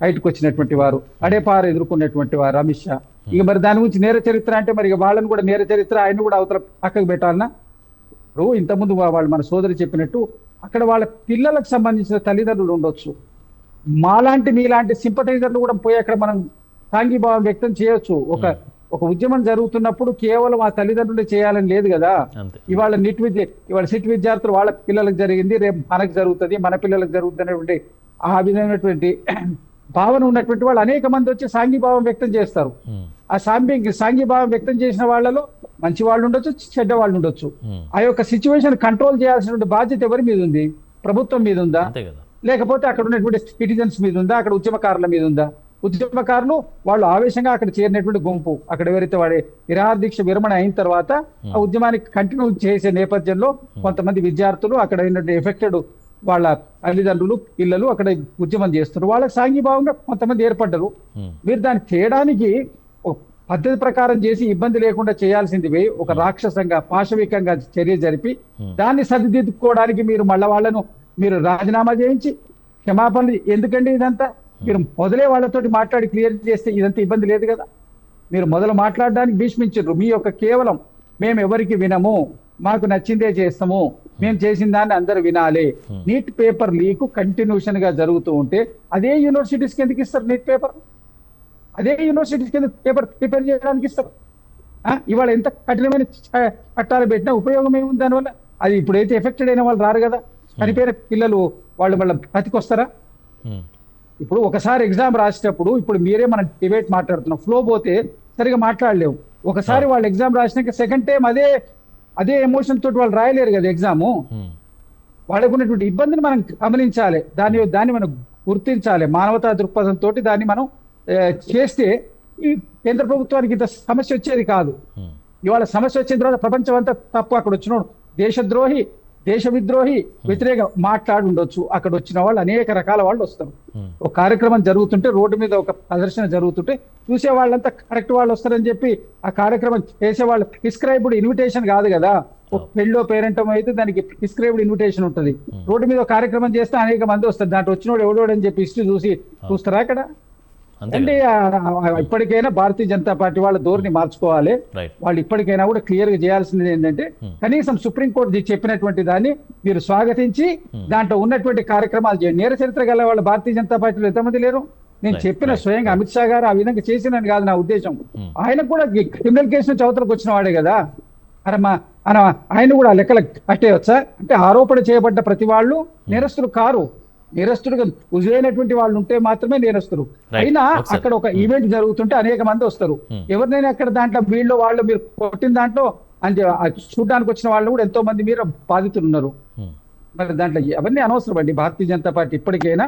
D: బయటకు వచ్చినటువంటి వారు, అడేపారు ఎదుర్కొన్నటువంటి వారు అమిత్ షా. ఇక మరి దాని గురించి నేర చరిత్ర అంటే మరి వాళ్ళని కూడా నేర చరిత్ర, ఆయన కూడా అవతల పక్కకు పెట్టాలన్నా? ఇప్పుడు ఇంతకుముందు వాళ్ళు మన సోదరి చెప్పినట్టు అక్కడ వాళ్ళ పిల్లలకు సంబంధించిన తల్లిదండ్రులు ఉండొచ్చు. మాలాంటి మీలాంటి సింపటైజర్లు కూడా పోయి అక్కడ మనం సాంఘీభావం వ్యక్తం చేయొచ్చు. ఒక ఉద్యమం జరుగుతున్నప్పుడు కేవలం ఆ తల్లిదండ్రులు చేయాలని లేదు కదా.
A: అంతే.
D: ఇవాళ ఇవాళ సిట్ విద్యార్థులు వాళ్ళ పిల్లలకు జరిగింది, రేపు మనకు జరుగుతుంది, మన పిల్లలకు జరుగుతుంది అనేటువంటి ఆ విధమైనటువంటి భావన ఉన్నటువంటి వాళ్ళు అనేక మంది వచ్చి సాంఘీభావం వ్యక్తం చేస్తారు.
A: ఉమ్,
D: ఆ సాంఘీభావం వ్యక్తం చేసిన వాళ్ళలో మంచి వాళ్ళు ఉండొచ్చు, చెడ్డ వాళ్ళు ఉండొచ్చు. ఆ యొక్క సిచ్యువేషన్ కంట్రోల్ చేయాల్సినటువంటి బాధ్యత ఎవరి మీద ఉంది? ప్రభుత్వం మీద ఉందా?
A: అంతే కదా.
D: లేకపోతే అక్కడ ఉన్నటువంటి సిటిజన్స్ మీద ఉందా? అక్కడ ఉద్యమకారుల మీద ఉందా? ఉద్యమకారులు వాళ్ళు ఆవేశంగా అక్కడ చేరినటువంటి గుంపు, అక్కడ ఎవరైతే వాడి నిరాహార దీక్ష విరమణ అయిన తర్వాత ఆ ఉద్యమానికి కంటిన్యూ చేసే నేపథ్యంలో కొంతమంది విద్యార్థులు అక్కడ ఎఫెక్టెడ్ వాళ్ళ తల్లిదండ్రులు, పిల్లలు అక్కడ ఉద్యమం చేస్తున్నారు. వాళ్ళకి సాంఘీభావంగా కొంతమంది ఏర్పడ్డారు. మీరు దాన్ని చేయడానికి ఒక పద్ధతి ప్రకారం చేసి ఇబ్బంది లేకుండా చేయాల్సింది పోయి ఒక రాక్షసంగా పాశవికంగా చర్య జరిపి దాన్ని సరిదిద్దుకోవడానికి మీరు మళ్ళా వాళ్ళను మీరు రాజీనామా చేయించి క్షమాపణలు ఎందుకండి? ఇదంతా మీరు మొదలే వాళ్ళతోటి మాట్లాడి క్లియర్ చేస్తే ఇదంతా ఇబ్బంది లేదు కదా. మీరు మొదలు మాట్లాడడానికి భీష్మించారు. మీ యొక్క కేవలం మేము ఎవరికి వినము, మాకు నచ్చిందే చేస్తాము, మేము చేసిన దాన్ని అందరు వినాలి. నీట్ పేపర్ లీక్ కంటిన్యూషన్ గా జరుగుతూ ఉంటే అదే యూనివర్సిటీస్కి ఎందుకు ఇస్తారు నీట్ పేపర్? అదే యూనివర్సిటీస్కి ఎందుకు పేపర్ ప్రిపేర్ చేయడానికి ఇస్తారు? ఇవాళ ఎంత కఠినమైన చట్టాలు పెట్టినా ఉపయోగం ఏముంది దానివల్ల? అది ఇప్పుడైతే ఎఫెక్టెడ్ అయిన వాళ్ళు రారు కదా. చనిపోయిన పిల్లలు వాళ్ళు మళ్ళీ బతికొస్తారా? ఇప్పుడు ఒకసారి ఎగ్జామ్ రాసేటప్పుడు, ఇప్పుడు మీరే మనం డిబేట్ మాట్లాడుతున్నాం, ఫ్లో పోతే సరిగా మాట్లాడలేవు. ఒకసారి వాళ్ళు ఎగ్జామ్ రాసినాక సెకండ్ టైం అదే ఎమోషన్ తోటి వాళ్ళు రాయలేరు కదా ఎగ్జాము. వాళ్ళకు ఉన్నటువంటి ఇబ్బందిని మనం గమనించాలి, దాన్ని మనం గుర్తించాలి. మానవతా దృక్పథంతో దాన్ని మనం చేస్తే ఈ కేంద్ర ప్రభుత్వానికి ఇంత సమస్య వచ్చేది కాదు. ఇవాళ సమస్య వచ్చిన తర్వాత ప్రపంచం అంతా తప్పు, అక్కడ వచ్చినోడు దేశద్రోహి, దేశ విద్రోహి, వ్యతిరేక మాట్లాడి ఉండొచ్చు. అక్కడ వచ్చిన వాళ్ళు అనేక రకాల వాళ్ళు వస్తారు. ఒక కార్యక్రమం జరుగుతుంటే, రోడ్డు మీద ఒక ప్రదర్శన జరుగుతుంటే చూసే వాళ్ళంతా కరెక్ట్ వాళ్ళు వస్తారని చెప్పి ఆ కార్యక్రమం చేసే వాళ్ళు ప్రిస్క్రైబ్డ్ ఇన్విటేషన్ కాదు కదా. ఒక పెళ్ళో పేరెంటం అయితే దానికి ప్రిస్క్రైబ్డ్ ఇన్విటేషన్ ఉంటుంది. రోడ్డు మీద ఒక కార్యక్రమం చేస్తే అనేక మంది వస్తారు. దాంట్లో వచ్చినోడు ఎవడోడని చెప్పి హిస్టరీ చూస్తారా? అక్కడ
A: అంతే
D: అంటే ఇప్పటికైనా భారతీయ జనతా పార్టీ వాళ్ళ ధోరణి మార్చుకోవాలి.
A: రైట్.
D: వాళ్ళు ఇప్పటికైనా కూడా క్లియర్ గా చేయాల్సింది ఏంటంటే కనీసం సుప్రీంకోర్టు చెప్పినటువంటి దాన్ని మీరు స్వాగతించి దాంట్లో ఉన్నటువంటి కార్యక్రమాలు చేయండి. నేర చరిత్ర గల వాళ్ళు భారతీయ జనతా పార్టీలో ఎంతమంది లేరు? నేను చెప్పిన స్వయంగా అమిత్ షా గారు ఆ విధంగా చేసినని కాదు నా ఉద్దేశం. ఆయన కూడా క్రిమినల్ కేసు నుంచి అవతలకు వచ్చిన వాడే కదా. ఆయన కూడా లెక్కలు కట్టేయవచ్చా? అంటే ఆరోపణ చేయబడ్డ ప్రతి వాళ్ళు నేరస్తులు కారు. నేరస్తుడుగా రుజువైనటువంటి వాళ్ళు ఉంటే మాత్రమే నేరస్తులు. అయినా అక్కడ ఒక ఈవెంట్ జరుగుతుంటే అనేక మంది వస్తారు. ఎవరినైనా అక్కడ దాంట్లో వీళ్ళు వాళ్ళు మీరు కొట్టిన దాంట్లో చూడడానికి వచ్చిన వాళ్ళు కూడా ఎంతో మంది మీరు బాధితులు ఉన్నారు. మరి దాంట్లో అవన్నీ అనవసరం అండి. భారతీయ జనతా పార్టీ ఇప్పటికైనా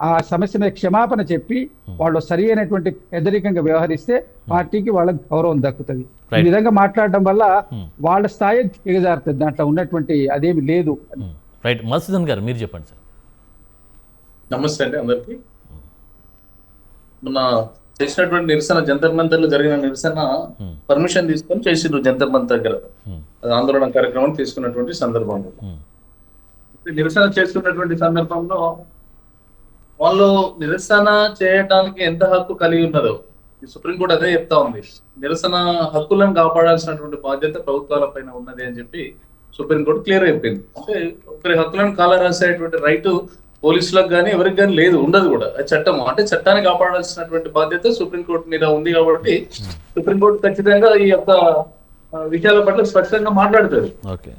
D: ఆ సమస్య మీద క్షమాపణ చెప్పి వాళ్ళు సరి అయినటువంటి పెద్దరికంగా వ్యవహరిస్తే పార్టీకి వాళ్ళకి గౌరవం దక్కుతుంది. ఈ విధంగా మాట్లాడడం వల్ల వాళ్ళ స్థాయి దిగజారుతుంది. దాంట్లో ఉన్నటువంటి అదేమి లేదు.
A: రైట్. మధుసూదన్ గారు మీరు చెప్పండి సార్.
E: నమస్తే అండి అందరికి. మొన్న చేసినటువంటి నిరసన జంతర్ మంతర్ లో జరిగిన నిరసన పర్మిషన్ తీసుకొని చేసిండ్రు జంతర్ మంతర్ దగ్గర ఆందోళన కార్యక్రమం తీసుకున్నటువంటి సందర్భంలో నిరసన చేస్తున్నటువంటి సందర్భంలో వాళ్ళు నిరసన చేయడానికి ఎంత హక్కు కలిగి ఉన్నదో ఈ సుప్రీంకోర్టు అదే చెప్తా ఉంది. నిరసన హక్కులను కాపాడాల్సినటువంటి బాధ్యత ప్రభుత్వాల పైన ఉన్నది అని చెప్పి సుప్రీంకోర్టు క్లియర్ అయిపోయింది. అంటే ఒకరి హక్కులను కాల రాసేటువంటి రైటు పోలీసులకు కానీ ఎవరికి కానీ లేదు, ఉండదు కూడా. చట్టం అంటే చట్టాన్ని కాపాడాల్సినటువంటి బాధ్యత సుప్రీంకోర్టు మీద ఉంది కాబట్టి సుప్రీంకోర్టు ఖచ్చితంగా ఈ యొక్క విషయాల పట్ల స్పష్టంగా మాట్లాడుతుంది.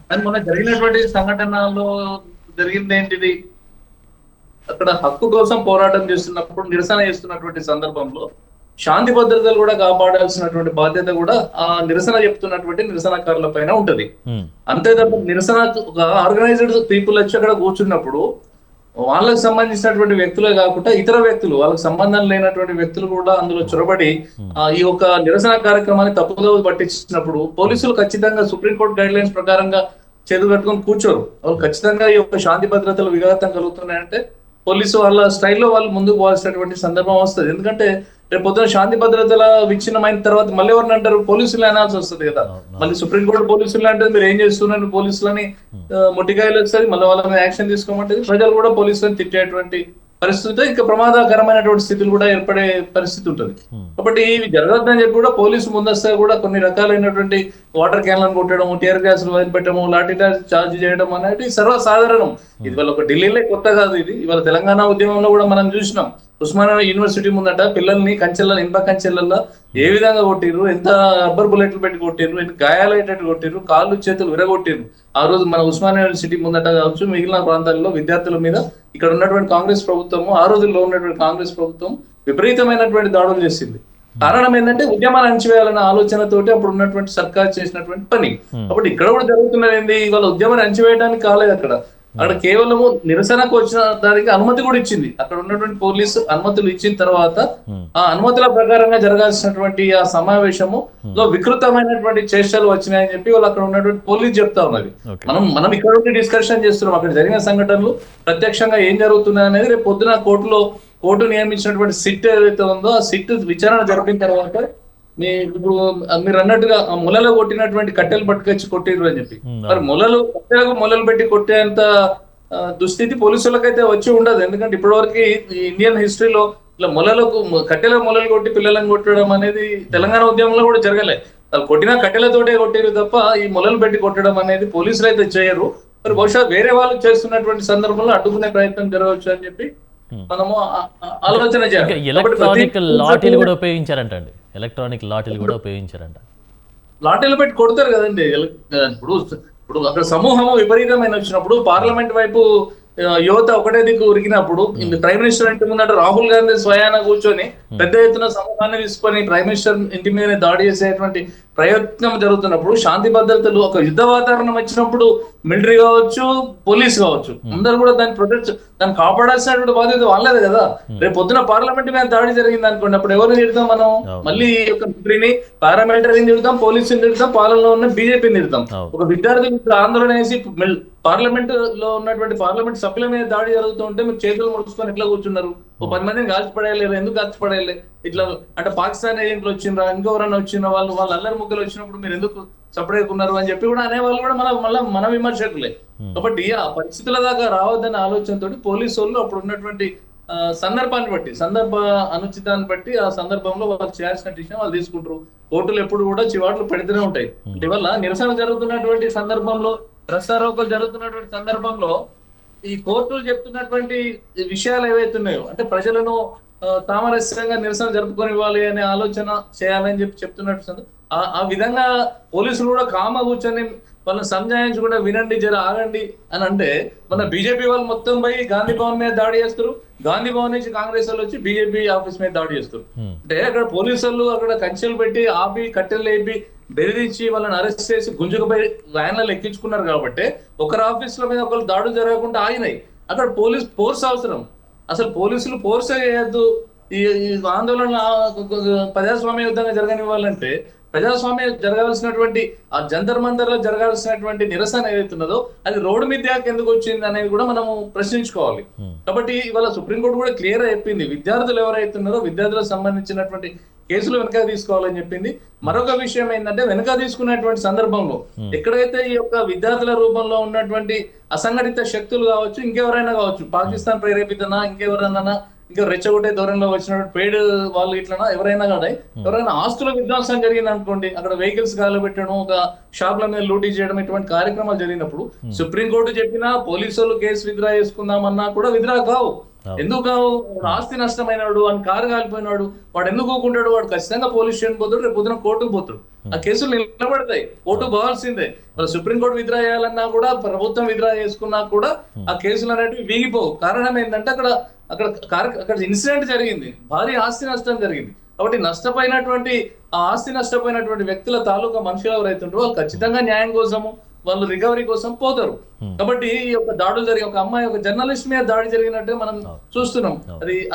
E: కానీ మొన్న జరిగినటువంటి సంఘటనలో జరిగింది ఏంటిది? అక్కడ హక్కు కోసం పోరాటం చేస్తున్నప్పుడు నిరసన చేస్తున్నటువంటి సందర్భంలో శాంతి భద్రతలు కూడా కాపాడాల్సినటువంటి బాధ్యత కూడా ఆ నిరసన చెప్తున్నటువంటి నిరసనకారుల పైన ఉంటది. అంతే తప్ప నిరసన ఒక ఆర్గనైజ్డ్ పీపుల్ వచ్చి అక్కడ కూర్చున్నప్పుడు వాళ్ళకి సంబంధించినటువంటి వ్యక్తులే కాకుండా ఇతర వ్యక్తులు వాళ్ళకి సంబంధం లేనటువంటి వ్యక్తులు కూడా అందులో చొరబడి ఈ యొక్క నిరసన కార్యక్రమాన్ని తప్పుదో పట్టించినప్పుడు పోలీసులు ఖచ్చితంగా సుప్రీంకోర్టు గైడ్ లైన్స్ ప్రకారంగా చేతులు కట్టుకొని కూర్చోరు. వాళ్ళు ఖచ్చితంగా ఈ యొక్క శాంతి భద్రతలు విఘాతం కలుగుతున్నాయంటే పోలీసు వాళ్ళ స్టైల్లో వాళ్ళు ముందుకు పోవాల్సినటువంటి సందర్భం వస్తుంది. ఎందుకంటే రేపు పొద్దున శాంతి భద్రతల విచ్ఛిన్నమైన తర్వాత మళ్ళీ ఎవరిని అంటారు? పోలీసులు అనాల్సి వస్తుంది కదా. మళ్ళీ సుప్రీంకోర్టు పోలీసులు అంటే మీరు ఏం చేస్తున్నారు పోలీసులని మొట్టికాయలు వస్తుంది, మళ్ళీ వాళ్ళ మీద యాక్షన్ తీసుకోమంటది. ప్రజలు కూడా పోలీసులను తిట్టేటువంటి పరిస్థితి, ఇంకా ప్రమాదకరమైనటువంటి స్థితులు కూడా ఏర్పడే పరిస్థితి ఉంటుంది. కాబట్టి ఇవి జరగద్దని చెప్పి కూడా పోలీసు ముందస్తుగా కూడా కొన్ని రకాలైనటువంటి వాటర్ క్యాన్లను కొట్టడం, టియర్ గ్యాస్లు వదిలిపెట్టడం, లాఠీ చార్జ్ చేయడం అనేది సర్వసాధారణం. ఇది వాళ్ళ ఒక ఢిల్లీలో కొత్త కాదు. ఇది ఇవాళ తెలంగాణ ఉద్యమంలో కూడా మనం చూసినాం. ఉస్మానియా యూనివర్సిటీ ముందట పిల్లల్ని కంచెల ఇనుప కంచెలల్లో ఏ విధంగా కొట్టిర్రు, ఎంత రబ్బర్ బుల్లెట్లు పెట్టి కొట్టిర్రు, ఎన్ని గాయాలయ్యేటట్టు కొట్టిర్రు, కాళ్ళు చేతులు విరగొట్టిర్రు. ఆ రోజు మన ఉస్మానియా యూనివర్సిటీ ముందట కావచ్చు, మిగిలిన ప్రాంతాల్లో విద్యార్థుల మీద ఇక్కడ ఉన్నటువంటి కాంగ్రెస్ ప్రభుత్వము, ఆ రోజుల్లో ఉన్నటువంటి కాంగ్రెస్ ప్రభుత్వం విపరీతమైనటువంటి దాడులు చేసింది. కారణం ఏంటంటే ఉద్యమాన్ని అణచివేయాలన్న ఆలోచనతోటి అప్పుడు ఉన్నటువంటి సర్కార్ చేసినటువంటి పని. కాబట్టి ఇక్కడ కూడా జరుగుతున్నది ఏంది? ఇవాళ ఉద్యమాన్ని అణచివేయడానికి కాలేదు. అక్కడ కేవలము నిరసనకు వచ్చిన దానికి అనుమతి కూడా ఇచ్చింది. అక్కడ ఉన్నటువంటి పోలీసు అనుమతులు ఇచ్చిన తర్వాత ఆ అనుమతుల ప్రకారంగా జరగాల్సినటువంటి ఆ సమావేశము లో వికృతమైనటువంటి చేష్టలు వచ్చినాయని చెప్పి వాళ్ళు అక్కడ ఉన్నటువంటి పోలీసు చెప్తా ఉన్నది. మనం ఇక్కడ ఉండి డిస్కషన్ చేస్తున్నాం. అక్కడ జరిగిన సంఘటనలు ప్రత్యక్షంగా ఏం జరుగుతున్నాయి అనేది రేపు పొద్దున కోర్టు నియమించినటువంటి సిట్ ఏదైతే ఉందో ఆ సిట్ విచారణ జరిపిన తర్వాత ఇప్పుడు మీరు అన్నట్టుగా మొలలో కొట్టినటువంటి కట్టెలు పట్టుకొచ్చి కొట్టిర్రు అని చెప్పి, మరి మొలలు పెట్టి కొట్టేంత దుస్థితి పోలీసులకైతే వచ్చి ఉండదు. ఎందుకంటే ఇప్పటివరకు ఇండియన్ హిస్టరీలో ఇట్లా కట్టెల మొలలు కొట్టి పిల్లలను కొట్టడం అనేది తెలంగాణ ఉద్యమంలో కూడా జరగలే. వాళ్ళు కొట్టిన కట్టెలతోటే కొట్టిరు తప్ప ఈ మొలలు పెట్టి కొట్టడం అనేది పోలీసులు అయితే చేయరు. మరి బహుశా వేరే వాళ్ళు చేస్తున్నటువంటి సందర్భంలో అడ్డుకునే ప్రయత్నం జరగవచ్చు అని చెప్పి మనము ఆలోచన చేయాలి.
A: ఎలక్ట్రానిక్ లాఠీలు కూడా ఉపయోగించారంటండి. ఎలక్ట్రానిక్ లాఠీలు కూడా ఉపయోగించారంట.
E: లాఠీలు పెట్టి కొడతారు కదండి. ఇప్పుడు అక్కడ సమూహము విపరీతమైన వచ్చినప్పుడు పార్లమెంట్ వైపు యువత ఒకటే దిక్కు ఉరికినప్పుడు ప్రైమ్ మినిస్టర్ ఇంటి ముందట రాహుల్ గాంధీ స్వయాన కూర్చొని పెద్ద ఎత్తున సమూహాన్ని తీసుకొని ప్రైమ్ మినిస్టర్ ఇంటి మీద దాడి చేసేటువంటి ప్రయత్నం జరుగుతున్నప్పుడు శాంతి భద్రతలు ఒక యుద్ధ వాతావరణం వచ్చినప్పుడు మిలిటరీ కావచ్చు, పోలీస్ కావచ్చు, అందరూ కూడా దాన్ని కాపాడాల్సినటువంటి బాధ్యత వాళ్ళదే కదా. రేపు పొద్దున పార్లమెంట్ మీద దాడి జరిగింది అనుకోండి, అప్పుడు ఎవరిని తిడతాం మనం? మళ్ళీ ఒక మిలిటరీని, పారామిలిటరీని తిడతాం, పోలీసుని తిడతాం, పాలనలో ఉన్న బీజేపీని తిడతాం. ఒక విద్యార్థులు ఆందోళన వేసి పార్లమెంట్ లో ఉన్నటువంటి పార్లమెంట్ సభ్యుల మీద దాడి జరుగుతూ ఉంటే మీరు చేతులు ముడుచుకొని ఎట్లా కూర్చున్నారు? ఓ 10 మందిని కాల్చిపడేయలేరు. ఎందుకు కాల్చిపడేయలే? ఇట్లా అంటే పాకిస్తాన్ ఏజెంట్లు వచ్చిండ్రా, ఇంకెవరన్నా వచ్చిన వాళ్ళు అల్లరి ముగ్గులు వచ్చినప్పుడు మీరు ఎందుకు సపరేకున్నారు అని చెప్పి కూడా అనేవాళ్ళు కూడా మన విమర్శకులే. కాబట్టి ఆ పరిస్థితుల దాకా రావద్దనే ఆలోచనతో పోలీసు వాళ్ళు అప్పుడు ఉన్నటువంటి సందర్భాన్ని బట్టి అనుచితాన్ని బట్టి ఆ సందర్భంలో వాళ్ళు చేయాల్సిన డిసిషన్ వాళ్ళు తీసుకుంటారు. కోర్టులు ఎప్పుడు కూడా చివాట్లు పెడుతూనే ఉంటాయి. ఇటీవల నిరసన జరుగుతున్నటువంటి సందర్భంలో, రస్తారోకోలు జరుగుతున్నటువంటి సందర్భంలో ఈ కోర్టులు చెప్తున్నటువంటి విషయాలు ఏవైతున్నాయో, అంటే ప్రజలను సామరస్యంగా నిరసన జరుపుకొని ఇవ్వాలి అనే ఆలోచన చేయాలని చెప్తున్నట్టు ఆ విధంగా పోలీసులు కూడా కామ కూర్చొని వాళ్ళని సంజాయించకుండా వినండి, జర ఆగండి అని అంటే, మన బీజేపీ వాళ్ళు మొత్తం పోయి గాంధీ భవన్ మీద దాడి చేస్తారు, గాంధీ భవన్ నుంచి కాంగ్రెస్ వాళ్ళు వచ్చి బీజేపీ ఆఫీస్ మీద దాడి చేస్తారు. అంటే అక్కడ పోలీసులు అక్కడ కంచెలు పెట్టి ఆపి కట్టెలు లేపి బెదిరించి వాళ్ళని అరెస్ట్ చేసి గుంజుకుపోయి వ్యాన్లలో ఎక్కించుకున్నారు కాబట్టి ఒకరి ఆఫీసుల మీద ఒకరు దాడులు జరగకుండా ఆగినాయి. అక్కడ ఫోర్స్ అవసరం. అసలు పోలీసులు ఫోర్స్ చేయొద్దు. ఈ ఆందోళన ప్రజాస్వామ్య యుద్ధంగా జరగనివ్వాలంటే, ప్రజాస్వామ్య జరగాల్సినటువంటి ఆ జంతర్ మంతర్ లో జరగాల్సినటువంటి నిరసన ఏదైతున్నదో అది రోడ్డు మీద ఎందుకు వచ్చింది అనేది కూడా మనము ప్రశ్నించుకోవాలి. కాబట్టి ఇవాళ సుప్రీంకోర్టు కూడా క్లియర్ గా చెప్పింది, విద్యార్థులు ఎవరైతున్నారో విద్యార్థులకు సంబంధించినటువంటి కేసులు వెనక తీసుకోవాలని చెప్పింది. మరొక విషయం ఏంటంటే, వెనక తీసుకునేటువంటి సందర్భంలో ఎక్కడైతే ఈ యొక్క విద్యార్థుల రూపంలో ఉన్నటువంటి అసంఘటిత శక్తులు కావచ్చు, ఇంకెవరైనా కావచ్చు, పాకిస్తాన్ ప్రేరేపితనా, ఇంకెవరైనా ఇంకా రెచ్చగొట్టే ధోరణిలో వచ్చినటువంటి పేడ్ వాళ్ళు ఇట్లా ఎవరైనా ఆస్తుల విధ్వంసం జరిగింది అనుకోండి, అక్కడ వెహికల్స్ కాలబెట్టడం, ఒక షాప్ల మీద లూటీ చేయడం, ఇటువంటి కార్యక్రమాలు జరిగినప్పుడు సుప్రీంకోర్టు చెప్పినా పోలీసులు కేసు విత్డ్రా చేసుకుందామన్నా కూడా విత్డ్రా కావు. ఎందుకు కావు? ఆస్తి నష్టమైనాడు, అని కారు కాలిపోయినాడు, వాడు ఎందుకు ఊకుంటాడు? వాడు ఖచ్చితంగా పోలీస్ స్టేషన్ పోతాడు, రేపు పొద్దున కోర్టుకు పోతాడు. ఆ కేసులు నిలబడతాయి, కోర్టుకు పోవాల్సిందే. సుప్రీంకోర్టు విత్డ్రా చేయాలన్నా కూడా, ప్రభుత్వం విత్డ్రా చేసుకున్నా కూడా ఆ కేసులు అనేటివి వీగిపోవు. కారణం ఏంటంటే అక్కడ ఇన్సిడెంట్ జరిగింది, భారీ ఆస్తి నష్టం జరిగింది. కాబట్టి నష్టపోయినటువంటి ఆ ఆస్తి నష్టపోయినటువంటి వ్యక్తుల తాలూకా మనుషులు ఎవరైతుంటారో వాళ్ళు ఖచ్చితంగా న్యాయం కోసము, వాళ్ళు రికవరీ కోసం పోతారు. కాబట్టి ఈ యొక్క దాడులు జరిగి ఒక అమ్మాయి, ఒక జర్నలిస్ట్ మీద దాడి జరిగినట్టు మనం చూస్తున్నాం.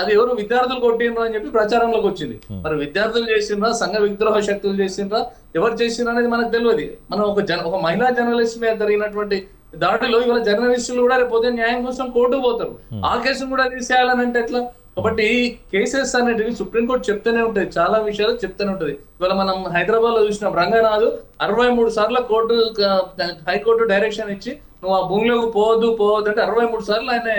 E: అది ఎవరు విద్యార్థులు కొట్టినరు అని చెప్పి ప్రచారంలోకి వచ్చింది. మరి విద్యార్థులు చేసిండ్రా, సంఘ విద్రోహ శక్తులు చేసిండ్రా, ఎవరు చేసిండ్రా అనేది మనకు తెలియదు. మనం ఒక మహిళా జర్నలిస్ట్ మీద జరిగినటువంటి దాడిలో ఇవాళ జర్నలిస్టులు కూడా రేపు పొద్దున్న న్యాయం కోసం కోర్టుకు పోతారు. ఆ కేసును కూడా తీసేయాలని అంటే ఎట్లా? కాబట్టి కేసెస్ అనేటివి సుప్రీంకోర్టు చెప్తూనే ఉంటుంది, చాలా విషయాలు చెప్తూనే ఉంటది. ఇవాళ మనం హైదరాబాద్ లో చూసినాం, రంగనాథ్ 63 సార్లు హైకోర్టు డైరెక్షన్ ఇచ్చి నువ్వు ఆ భూమిలోకి పోవద్దు అంటే 63 సార్లు ఆయన,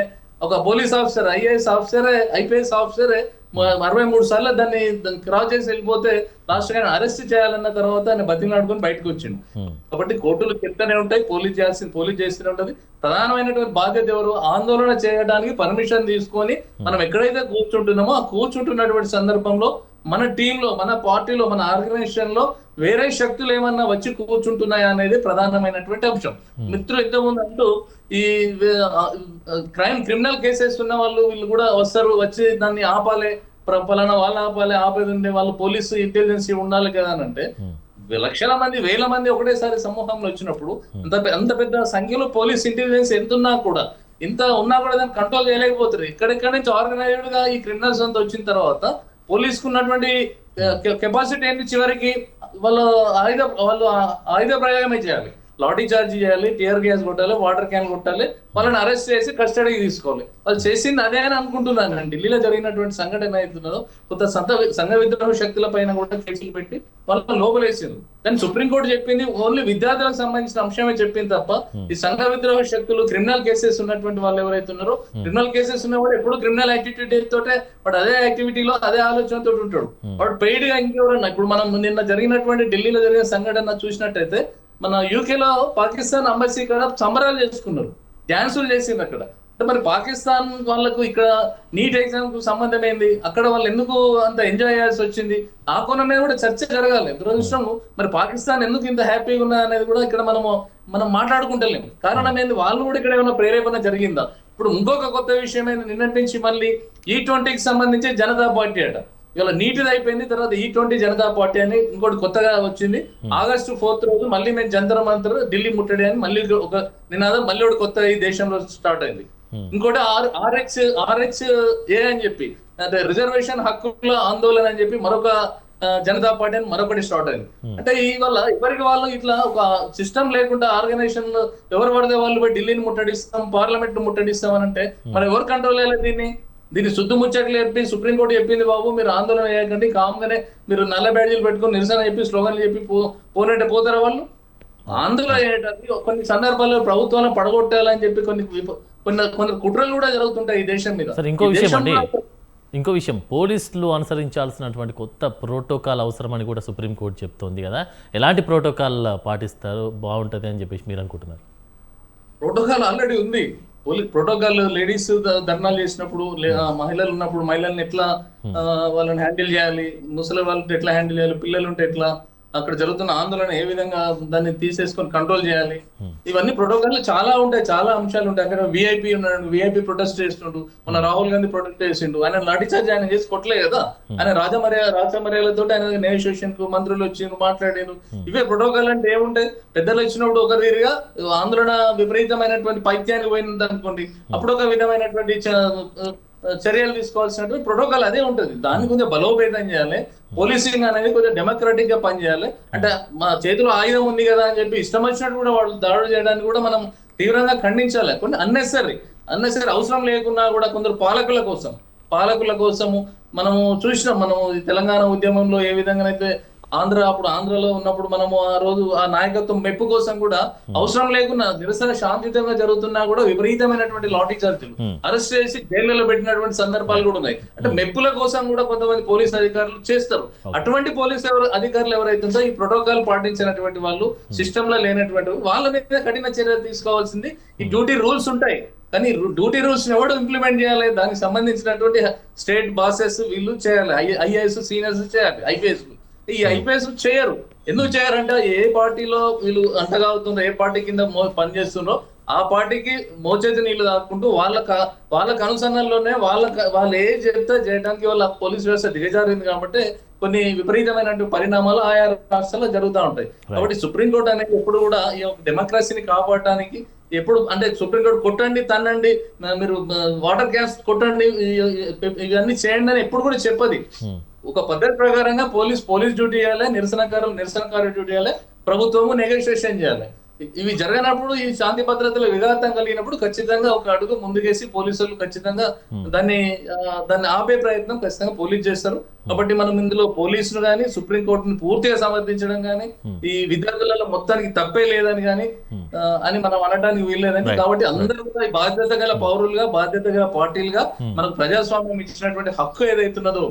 E: ఒక పోలీస్ ఆఫీసర్, ఐఏఎస్ ఆఫీసరే, ఐపీఎస్ ఆఫీసరే 63 సార్లు దాన్ని క్రాస్ చేసి వెళ్ళిపోతే లాస్ట్ ఆయన అరెస్ట్ చేయాలన్న తర్వాత ఆయన బతిమలాడుకొని బయటకు వచ్చిండు. కాబట్టి కోర్టులు చెప్తూనే ఉంటాయి, పోలీస్ చేస్తూనే ఉంటది. ప్రధానమైనటువంటి బాధ్యత ఎవరు? ఆందోళన చేయడానికి పర్మిషన్ తీసుకొని మనం ఎక్కడైతే కూర్చుంటున్నామో ఆ కూర్చుంటున్నటువంటి సందర్భంలో మన టీంలో, మన పార్టీలో, మన ఆర్గనైజేషన్ లో వేరే శక్తులు ఏమన్నా వచ్చి కూర్చుంటున్నాయా అనేది ప్రధానమైనటువంటి అంశం. మిత్రులు ఇంతకుముందు అంటూ ఈ క్రిమినల్ కేసెస్ ఉన్న వాళ్ళు వీళ్ళు కూడా వస్తారు, వచ్చి దాన్ని ఆపాలి, పలానా వాళ్ళు ఆపేది ఉండే వాళ్ళు పోలీసు ఇంటెలిజెన్స్ ఉండాలి కదా అని అంటే, లక్షల మంది, వేల మంది ఒకటేసారి సమూహంలో వచ్చినప్పుడు అంత పెద్ద సంఖ్యలో పోలీస్ ఇంటెలిజెన్స్ ఎంత ఉన్నా కూడా దాన్ని కంట్రోల్ చేయలేకపోతారు. ఇక్కడెక్కడి నుంచి ఆర్గనైజ్డ్ గా ఈ క్రిమినల్స్ అంతా వచ్చిన తర్వాత పోలీసుకు ఉన్నటువంటి కెపాసిటీ ఏంటి? చివరికి వాళ్ళు ఆయుధ ప్రయోగమే చేయాలి, లాఠీ చార్జ్ చేయాలి, టియర్ గ్యాస్ కొట్టాలి, వాటర్ క్యాన్ కొట్టాలి, వాళ్ళని అరెస్ట్ చేసి కస్టడీకి తీసుకోవాలి. వాళ్ళు చేసింది అదే అని అనుకుంటున్నాను. ఢిల్లీలో జరిగినటువంటి సంఘటన అవుతున్నదో కొత్త సంఘ విద్రోహ శక్తుల పైన కూడా కేసులు పెట్టి వాళ్ళని లోపలేసింది. కానీ సుప్రీంకోర్టు చెప్పింది ఓన్లీ విద్యార్థులకు సంబంధించిన అంశమే చెప్పింది తప్ప ఈ సంఘ విద్రోహ శక్తులు, క్రిమినల్ కేసెస్ ఉన్నటువంటి వాళ్ళు ఎవరైతే ఉన్నారో, క్రిమినల్ కేసెస్ ఉన్నవాడు ఎప్పుడు క్రిమినల్ యాక్టివిటీ తోటే వాడు అదే యాక్టివిటీలో అదే ఆలోచనతో ఉంటాడు. వాడు పెయిడ్ గా ఇంకెవరన్నా, ఇప్పుడు మనం నిన్న జరిగినటువంటి ఢిల్లీలో జరిగిన సంఘటన చూసినట్టయితే, మన యూకేలో పాకిస్తాన్ అంబసీ కాడ సంబరాలు చేసుకున్నారు, డ్యాన్సులు చేసింది అక్కడ. అంటే మరి పాకిస్తాన్ వాళ్ళకు ఇక్కడ నీట్ ఎగ్జామ్ కు సంబంధం ఏంది? అక్కడ వాళ్ళు ఎందుకు అంత ఎంజాయ్ చేయాల్సి వచ్చింది? ఆ కోణం మీద కూడా చర్చ జరగాలి. దురదృష్టం మరి పాకిస్తాన్ ఎందుకు ఇంత హ్యాపీగా ఉన్నా అనేది కూడా ఇక్కడ మనం మాట్లాడుకుంటలేము. కారణం ఏంది? వాళ్ళు కూడా ఇక్కడ ఏమైనా ప్రేరేపణ జరిగిందా? ఇప్పుడు ఇంకొక కొత్త విషయం ఏంది, నిన్నటి నుంచి మళ్ళీ E20కి సంబంధించి జనతా పార్టీ అట. ఇవాళ నీటిది అయిపోయింది, తర్వాత E20 జనతా పార్టీ అని ఇంకోటి కొత్తగా వచ్చింది. August 4th రోజు మళ్ళీ మేము జంతర్ మంతర్ ఢిల్లీ ముట్టడి అని మళ్ళీ ఒక నినాదం మళ్ళీ ఒకటి కొత్త ఈ దేశంలో స్టార్ట్ అయింది. ఇంకోటి RHA అని చెప్పి, అంటే రిజర్వేషన్ హక్కుల ఆందోళన అని చెప్పి మరొక జనతా పార్టీ అని మరొకటి స్టార్ట్ అయింది. అంటే ఇవాళ ఎవరికి వాళ్ళు ఇట్లా ఒక సిస్టమ్ లేకుండా ఆర్గనైజేషన్ ఎవరు పడితే వాళ్ళు పోయి ఢిల్లీని ముట్టడిస్తాం, పార్లమెంట్ ముట్టడిస్తాం అని అంటే మరి ఎవరు కంట్రోల్ చేయాలి? దీన్ని శుద్ధ ముచ్చట్లు చెప్పి సుప్రీంకోర్టు చెప్పింది, బాబు మీరు ఆందోళన చేయకండి, కామ్గానే మీరు నల్ల బ్యాడ్జీలు పెట్టుకుని నిరసన చెప్పి స్లోగన్లు చెప్పి పోనంటే పోతారా వాళ్ళు? ఆందోళన చేయడానికి కొన్ని సందర్భాల్లో ప్రభుత్వాలను పడగొట్టాలని చెప్పి కొన్ని కుట్రలు కూడా జరుగుతుంటాయి ఈ దేశం మీద.
A: సార్ ఇంకో విషయం పోలీసులు అనుసరించాల్సినటువంటి కొత్త ప్రోటోకాల్ అవసరమని కూడా సుప్రీంకోర్టు చెప్తోంది కదా, ఎలాంటి ప్రోటోకాల్ పాటిస్తారు బాగుంటుంది అని చెప్పేసి మీరు అనుకుంటున్నారు?
E: ప్రోటోకాల్ ఆల్రెడీ ఉంది. ప్రోటోకాల్ లేడీస్ ధర్నాలు చేసినప్పుడు మహిళలు ఉన్నప్పుడు మహిళల్ని ఎట్లా వాళ్ళని హ్యాండిల్ చేయాలి, ముసలి వాళ్ళతో ఎట్లా హ్యాండిల్ చేయాలి, పిల్లలు ఉంటే ఎట్లా, అక్కడ జరుగుతున్న ఆందోళన ఏ విధంగా దాన్ని తీసేసుకొని కంట్రోల్ చేయాలి, ఇవన్నీ ప్రోటోకాల్ చాలా ఉంటాయి, చాలా అంశాలు ఉంటాయి. అక్కడ విఐపి ఉన్నాడు, విఐపి ప్రొటెస్ట్ చేస్తుండు, మన రాహుల్ గాంధీ ప్రొటెస్ట్ చేసిండు, ఆయన లాఠీ చార్జ్ ఆయన చేసి కొట్టలే కదా, ఆయన రాజమర్యాదతో ఆయన నెగోషియేషన్ కు మంత్రులు వచ్చిండ్రు, మాట్లాడారు. ఇవే ప్రోటోకాల్ అంటే ఏముంటాయి, పెద్దలు వచ్చినప్పుడు ఒక తీరుగా ఆందోళన విపరీతమైనటువంటి పైత్యానికి పోయింది అనుకోండి, అప్పుడు ఒక విధమైనటువంటి చర్యలు తీసుకోవాల్సినటువంటి ప్రోటోకాల్ అదే ఉంటుంది. దాన్ని కొంచెం బలోపేతం చేయాలి. పోలీసింగ్ అనేది కొంచెం డెమోక్రటిక్ గా పనిచేయాలి. అంటే మా చేతిలో ఆయుధం ఉంది కదా అని చెప్పి ఇష్టం వచ్చినట్టు కూడా వాళ్ళు దాడులు చేయడానికి కూడా మనం తీవ్రంగా ఖండించాలి. కొన్ని అన్నెసరీ అవసరం లేకున్నా కూడా కొందరు పాలకుల కోసము మనము చూసినాం. మనము తెలంగాణ ఉద్యమంలో ఏ విధంగానైతే ఆంధ్రలో ఉన్నప్పుడు మనము ఆ రోజు ఆ నాయకత్వం మెప్పు కోసం కూడా అవసరం లేకున్నా నిరసన శాంతియుతంగా జరుగుతున్నా కూడా విపరీతమైనటువంటి లాఠీ చార్జీలు, అరెస్ట్ చేసి జైళ్లలో పెట్టినటువంటి సందర్భాలు కూడా ఉన్నాయి. అంటే మెప్పుల కోసం కూడా కొంతమంది పోలీస్ అధికారులు చేస్తారు. అటువంటి పోలీస్ అధికారులు ఎవరైతుందో ఈ ప్రోటోకాల్ పాటించినటువంటి వాళ్ళు, సిస్టమ్ లో లేనటువంటి వాళ్ళ మీద కఠిన చర్యలు తీసుకోవాల్సింది. ఈ డ్యూటీ రూల్స్ ఉంటాయి, కానీ డ్యూటీ రూల్స్ ఎవడు ఇంప్లిమెంట్ చేయాలి, దానికి సంబంధించినటువంటి స్టేట్ బాసెస్ వీళ్ళు చేయాలి. ఐఏఎస్ సీనియర్స్ చేయాలి, ఐపీఎస్. ఈ ఐపీఎస్ చేయరు. ఎందుకు చేయరంటే ఏ పార్టీలో వీళ్ళు అంటగా అవుతుందో, ఏ పార్టీ కింద పనిచేస్తుందో ఆ పార్టీకి మోచేతి నీళ్లు తాకుంటూ వాళ్ళకి అనుసరణలోనే వాళ్ళు ఏ చెప్తే చేయడానికి వాళ్ళ పోలీస్ వ్యవస్థ దిగజారింది. కాబట్టి కొన్ని విపరీతమైనటువంటి పరిణామాలు ఆయా రాష్ట్రాల్లో జరుగుతూ ఉంటాయి. కాబట్టి సుప్రీంకోర్టు అనేది ఎప్పుడు కూడా ఈ డెమోక్రసీని కాపాడటానికి ఎప్పుడు అంటే సుప్రీంకోర్టు కొట్టండి, తన్నండి, మీరు వాటర్ క్యాన్స్ కొట్టండి, ఇవన్నీ చేయండి అని ఎప్పుడు కూడా చెప్పది. ఒక పద్ధతి ప్రకారంగా పోలీస్ డ్యూటీ చేయాలి, నిరసనకారు డ్యూటీ చేయాలి, ప్రభుత్వము నెగోషియేషన్ చేయాలి. ఇవి జరగనప్పుడు, ఈ శాంతి భద్రతలు విఘాతం కలిగినప్పుడు ఖచ్చితంగా ఒక అడుగు ముందుకేసి పోలీసులు ఖచ్చితంగా దాన్ని ఆపే ప్రయత్నం ఖచ్చితంగా పోలీసు చేస్తారు. కాబట్టి మనం ఇందులో పోలీసులు కానీ సుప్రీంకోర్టుని పూర్తిగా సమర్థించడం కానీ, ఈ విద్యార్థులలో మొత్తానికి తప్పే లేదని కానీ అని మనం అనడానికి వీల్లేదని. కాబట్టి అందరూ కూడా బాధ్యత గల పౌరులుగా, బాధ్యత గల పార్టీలుగా మనకు ప్రజాస్వామ్యం ఇచ్చినటువంటి హక్కు ఏదైతున్నదో,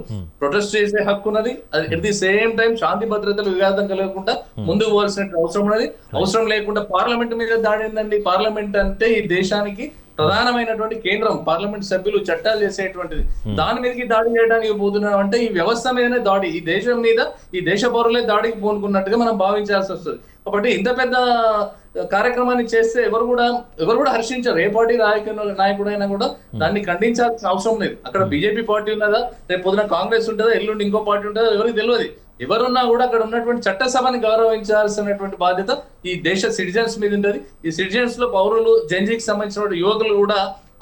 E: ప్రొటెస్ట్ చేసే హక్కు ఉన్నది. అట్ ది సేమ్ టైం శాంతి భద్రతలు విఘాతం కలగకుండా ముందుకు పోవాల్సిన అవసరం ఉన్నది. అవసరం లేకుండా పార్లమెంట్ మీద దాడి ఏందండి? పార్లమెంట్ అంటే ఈ దేశానికి ప్రధానమైనటువంటి కేంద్రం. పార్లమెంట్ సభ్యులు చట్టాలు చేసేటువంటిది. దాని మీదకి దాడి చేయడానికి పోతున్నాం అంటే ఈ వ్యవస్థ మీదనే దాడి, ఈ దేశం మీద, ఈ దేశ పౌరులే దాడికి పూనుకున్నట్టుగా మనం భావించాల్సి వస్తుంది. కాబట్టి ఇంత పెద్ద కార్యక్రమాన్ని చేస్తే ఎవరు కూడా హర్షించారు. ఏ పార్టీ నాయకుడైనా కూడా దాన్ని ఖండించాల్సిన అవసరం లేదు. అక్కడ బీజేపీ పార్టీ ఉన్నదా, రేపు పొద్దున కాంగ్రెస్ ఉంటుందా, ఎల్లుండి ఇంకో పార్టీ ఉంటుందా, ఎవరికి తెలియదు. ఎవరున్నా కూడా అక్కడ ఉన్నటువంటి చట్టసభని గౌరవించాల్సినటువంటి బాధ్యత ఈ దేశ సిటిజన్స్ మీద ఉంటుంది. ఈ సిటిజన్స్ లో పౌరులు, జెన్జీకి సంబంధించిన యువకులు కూడా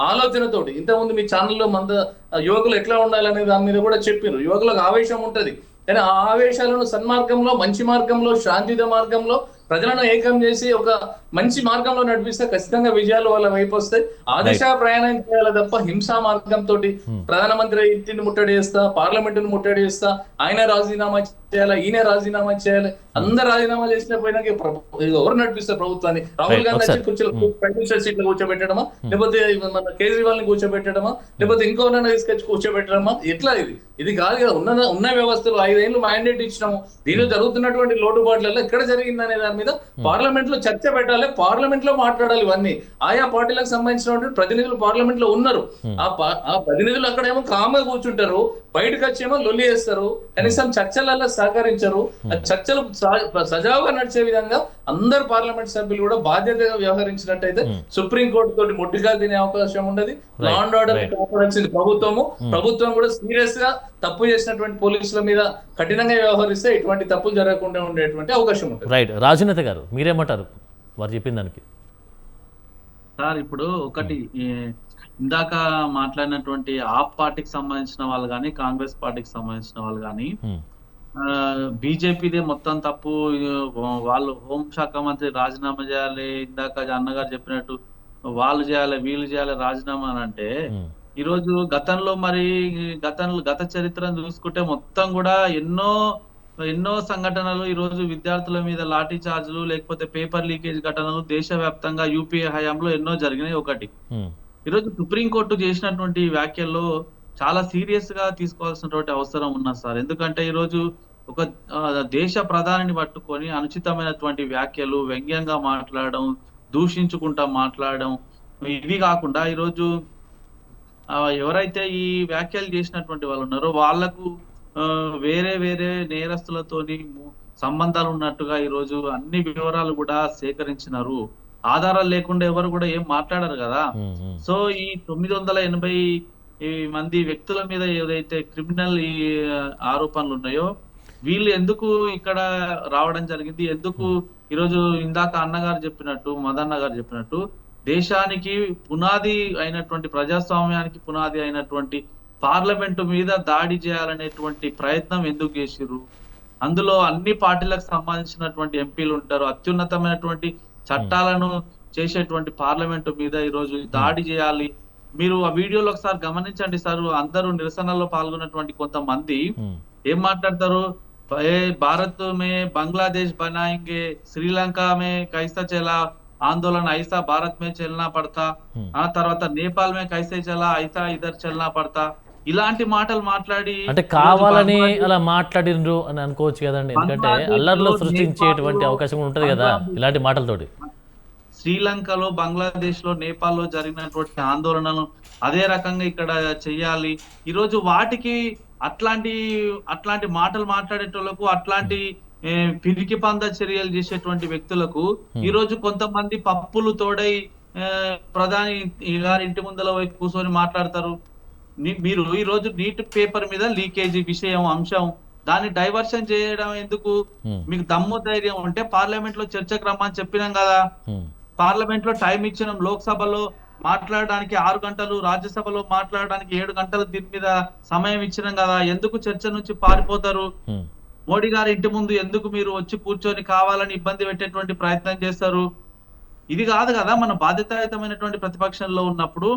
E: ఆలోచనతోటి, ఇంతకుముందు మీ ఛానల్లో యువకులు ఎట్లా ఉండాలనే దాని మీద కూడా చెప్పారు. యువకులకు ఆవేశం ఉంటది, కానీ ఆ ఆవేశాలను సన్మార్గంలో, మంచి మార్గంలో, శాంతియుత మార్గంలో ప్రజలను ఏకం చేసి ఒక మంచి మార్గంలో నడిపిస్తే ఖచ్చితంగా విజయాలు వాళ్ళ వైపు వస్తాయి. ఆ దిశ ప్రయాణం చేయాలి తప్ప హింసా మార్గంతో ప్రధానమంత్రి ఇంటిని ముట్టడి చేస్తా, పార్లమెంటును ముట్టడి చేస్తా, ఆయన రాజీనామా చేయాలి, ఈయన రాజీనామా చేయాలి, అందరు రాజీనామా చేసిన పోయినాక ఎవరు నడిపిస్తారు ప్రభుత్వాన్ని? రాహుల్ గాంధీ ప్రైమ్ మినిస్టర్ సీట్లు కూర్చోబెట్టడమా, లేకపోతే మన కేజ్రీవాల్ ని కూర్చోబెట్టడమా, లేకపోతే ఇంకోనైనా తీసుకొచ్చి కూర్చోబెట్టడమా? ఎట్లా ఇది కాదు కదా. ఉన్న వ్యవస్థలు 5 ఏళ్ళు మ్యాండేట్ ఇచ్చినాము. దీనిలో జరుగుతున్నటువంటి లోటుబాట్లలో ఎక్కడ జరిగిందనే దాని మీద పార్లమెంట్ లో చర్చ పెట్టాలి, పార్లమెంట్ లో మాట్లాడాలి. ఇవన్నీ ఆయా పార్టీలకు సంబంధించినటువంటి ప్రతినిధులు పార్లమెంట్ లో ఉన్నారు. ఆ ప్రతినిధులు అక్కడేమో కామ్గా కూర్చుంటారు, బయటకు వచ్చేమో లొల్లి చేస్తారు, కనీసం చర్చలలో సహకరించరు. ఆ చర్చలు సజావుగా నడిచే విధంగా అందరు పార్లమెంట్ సభ్యులు కూడా బాధ్యతగా వ్యవహరించినట్టయితే సుప్రీంకోర్టు తోటి మొట్టిగా తినే అవకాశం ఉండదు. లా అండ్ ఆర్డర్ కాపాడాల్సింది ప్రభుత్వం కూడా సీరియస్ గా తప్పు చేసినటువంటి పోలీసుల మీద కఠినంగా వ్యవహరిస్తే ఇటువంటి తప్పులు జరగకుండా ఉండేటువంటి అవకాశం ఉంటుంది.
A: రైట్. రాజనేత గారు మీరేమంటారు వారు చెప్పిన దానికి?
B: సార్, ఇప్పుడు ఒకటి ఇందాక మాట్లాడినటువంటి ఆప్ పార్టీకి సంబంధించిన వాళ్ళు కానీ, కాంగ్రెస్ పార్టీకి సంబంధించిన వాళ్ళు కానీ, బీజేపీదే మొత్తం తప్పు, వాళ్ళు హోంశాఖ మంత్రి రాజీనామా చేయాలి, ఇందాక అన్నగారు చెప్పినట్టు వాళ్ళు చేయాలి, వీళ్ళు చేయాలి రాజీనామా అని అంటే, ఈరోజు గతంలో గత చరిత్రను చూసుకుంటే మొత్తం కూడా ఎన్నో ఎన్నో సంఘటనలు ఈ రోజు విద్యార్థుల మీద లాఠీ చార్జులు లేకపోతే పేపర్ లీకేజ్ ఘటనలు దేశవ్యాప్తంగా యూపీఏ హయాంలో ఎన్నో జరిగినాయి. ఒకటి ఈరోజు సుప్రీంకోర్టు చేసినటువంటి వ్యాఖ్యల్లో చాలా సీరియస్ గా తీసుకోవాల్సినటువంటి అవసరం ఉన్నది సార్. ఎందుకంటే ఈరోజు ఒక దేశ ప్రధానిని పట్టుకొని అనుచితమైనటువంటి వ్యాఖ్యలు, వ్యంగ్యంగా మాట్లాడడం, దూషించుకుంటా మాట్లాడడం, ఇవి కాకుండా ఈరోజు ఎవరైతే ఈ వ్యాఖ్యలు చేసినటువంటి వాళ్ళు ఉన్నారో వాళ్లకు వేరే వేరే నేరస్తులతోని సంబంధాలు ఉన్నట్టుగా ఈరోజు అన్ని వివరాలు కూడా సేకరించినారు. ఆధారాలు లేకుండా ఎవరు కూడా ఏం మాట్లాడరు కదా. సో ఈ 980 మంది వ్యక్తుల మీద ఏదైతే క్రిమినల్ ఈ ఆరోపణలు ఉన్నాయో వీళ్ళు ఎందుకు ఇక్కడ రావడం జరిగింది, ఎందుకు ఈరోజు ఇందాక అన్నగారు చెప్పినట్టు, మదన్న గారు చెప్పినట్టు దేశానికి పునాది అయినటువంటి, ప్రజాస్వామ్యానికి పునాది అయినటువంటి పార్లమెంటు మీద దాడి చేయాలనేటువంటి ప్రయత్నం ఎందుకు చేసిర్రు? అందులో అన్ని పార్టీలకు సంబంధించినటువంటి ఎంపీలు ఉంటారు. అత్యున్నతమైనటువంటి చట్టాలను చేసేటువంటి పార్లమెంటు మీద ఈరోజు దాడి చేయాలి. మీరు ఆ వీడియోలో ఒకసారి గమనించండి సార్. అందరూ నిరసనలో పాల్గొన్నటువంటి కొంతమంది ఏం మాట్లాడతారు, భారత్ మే బంగ్లాదేశ్ బనాయింగే, శ్రీలంక మే కైసా చలా ఆందోళన ఐసా భారత్ మే చలనా పడతా, ఆ తర్వాత నేపాల్ మే కైసే చలా ఐసా ఇదర్ చలనా పడతా, ఇలాంటి మాటలు మాట్లాడి
A: అంటే కావాలని అలా మాట్లాడినరు అని అనుకోవచ్చు కదండి. ఎందుకంటే అల్లర్లో సృష్టించేటువంటి అవకాశం ఉంటుంది కదా ఇలాంటి మాటలతోటి.
B: శ్రీలంకలో, బంగ్లాదేశ్ లో, నేపాల్ లో జరిగినటువంటి ఆందోళనలు అదే రకంగా ఇక్కడ చెయ్యాలి. ఈరోజు వాటికి అట్లాంటి మాటలు మాట్లాడేటోళ్లకు, అట్లాంటి పిరికి పంద చర్యలు చేసేటువంటి వ్యక్తులకు ఈరోజు కొంతమంది పప్పులు తోడై ప్రధాని గారి ఇంటి ముందర వైపు కూర్చొని మాట్లాడతారు. మీరు ఈ రోజు నీట్ పేపర్ మీద లీకేజీ విషయం, అంశం, దాన్ని డైవర్షన్ చేయడం ఎందుకు? మీకు దమ్ము ధైర్యం ఉంటే పార్లమెంట్ లో చర్చకు రమ్మని చెప్పినాం కదా. పార్లమెంట్ లో టైం ఇచ్చినాం. లోక్సభలో మాట్లాడడానికి 6 గంటలు, రాజ్యసభలో మాట్లాడడానికి 7 గంటలు దీని మీద సమయం ఇచ్చినాం కదా. ఎందుకు చర్చ నుంచి పారిపోతారు? మోడీ గారి ఇంటి ముందు ఎందుకు మీరు వచ్చి కూర్చొని కావాలని ఇబ్బంది పెట్టేటువంటి ప్రయత్నం చేస్తారు? ఇది కాదు కదా. మన బాధ్యతాయుతమైనటువంటి ప్రతిపక్షంలో ఉన్నప్పుడు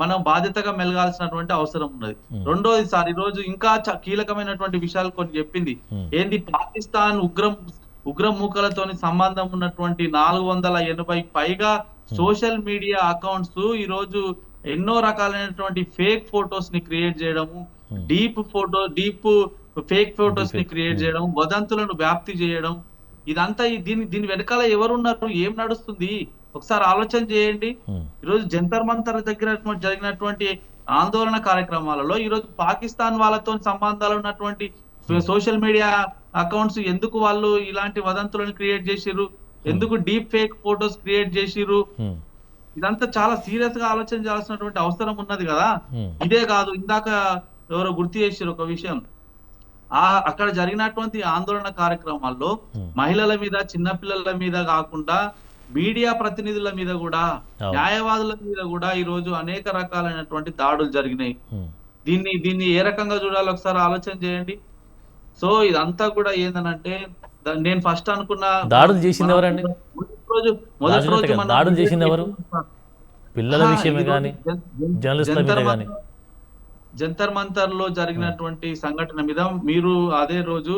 B: మనం బాధ్యతగా మెలగాల్సినటువంటి అవసరం ఉన్నది. రెండోది సార్, ఈ రోజు ఇంకా కీలకమైనటువంటి విషయాలు కొన్ని చెప్పింది. ఏంది, పాకిస్తాన్ ఉగ్రం మూకలతోని సంబంధం ఉన్నటువంటి 480 పైగా సోషల్ మీడియా అకౌంట్స్ ఈ రోజు ఎన్నో రకాలైనటువంటి ఫేక్ ఫోటోస్ ని క్రియేట్ చేయడము, డీప్ ఫేక్ ఫోటోస్ ని క్రియేట్ చేయడం, వదంతులను వ్యాప్తి చేయడం, ఇదంతా దీని వెనకాల ఎవరున్నారు, ఏం నడుస్తుంది ఒకసారి ఆలోచన చేయండి. ఈరోజు జంతర్ మంతర్ దగ్గర జరిగినటువంటి ఆందోళన కార్యక్రమాలలో ఈరోజు పాకిస్తాన్ వాళ్ళతో సంబంధాలు ఉన్నటువంటి సోషల్ మీడియా అకౌంట్స్ ఎందుకు వాళ్ళు ఇలాంటి వదంతులను క్రియేట్ చేసిర్రు, ఎందుకు డీప్ ఫేక్ ఫోటోస్ క్రియేట్ చేసిర్రు? ఇదంతా చాలా సీరియస్ గా ఆలోచన చేయాల్సినటువంటి అవసరం ఉన్నది కదా. ఇదే కాదు, ఇందాక ఎవరో గుర్తు చేసిర్రు ఒక విషయం, అక్కడ జరిగినటువంటి ఆందోళన కార్యక్రమాల్లో మహిళల మీద, చిన్నపిల్లల మీద కాకుండా మీడియా ప్రతినిధుల మీద కూడా, న్యాయవాదుల మీద కూడా ఈ రోజు అనేక రకాలైనటువంటి దాడులు జరిగినాయి. దీన్ని ఏ రకంగా చూడాలి ఒకసారి ఆలోచన చేయండి. సో ఇదంతా కూడా ఏందనంటే, నేను ఫస్ట్ అనుకున్న
A: దాడులు చేసింది ఎవరండి?
B: మొదటి రోజు
A: దాడులు చేసింది ఎవరు? పిల్లల విషయమే కానీ, జర్నలిస్టుల మీద కానీ,
B: జంతర్ మంతర్ లో జరిగినటువంటి సంఘటన మీద మీరు అదే రోజు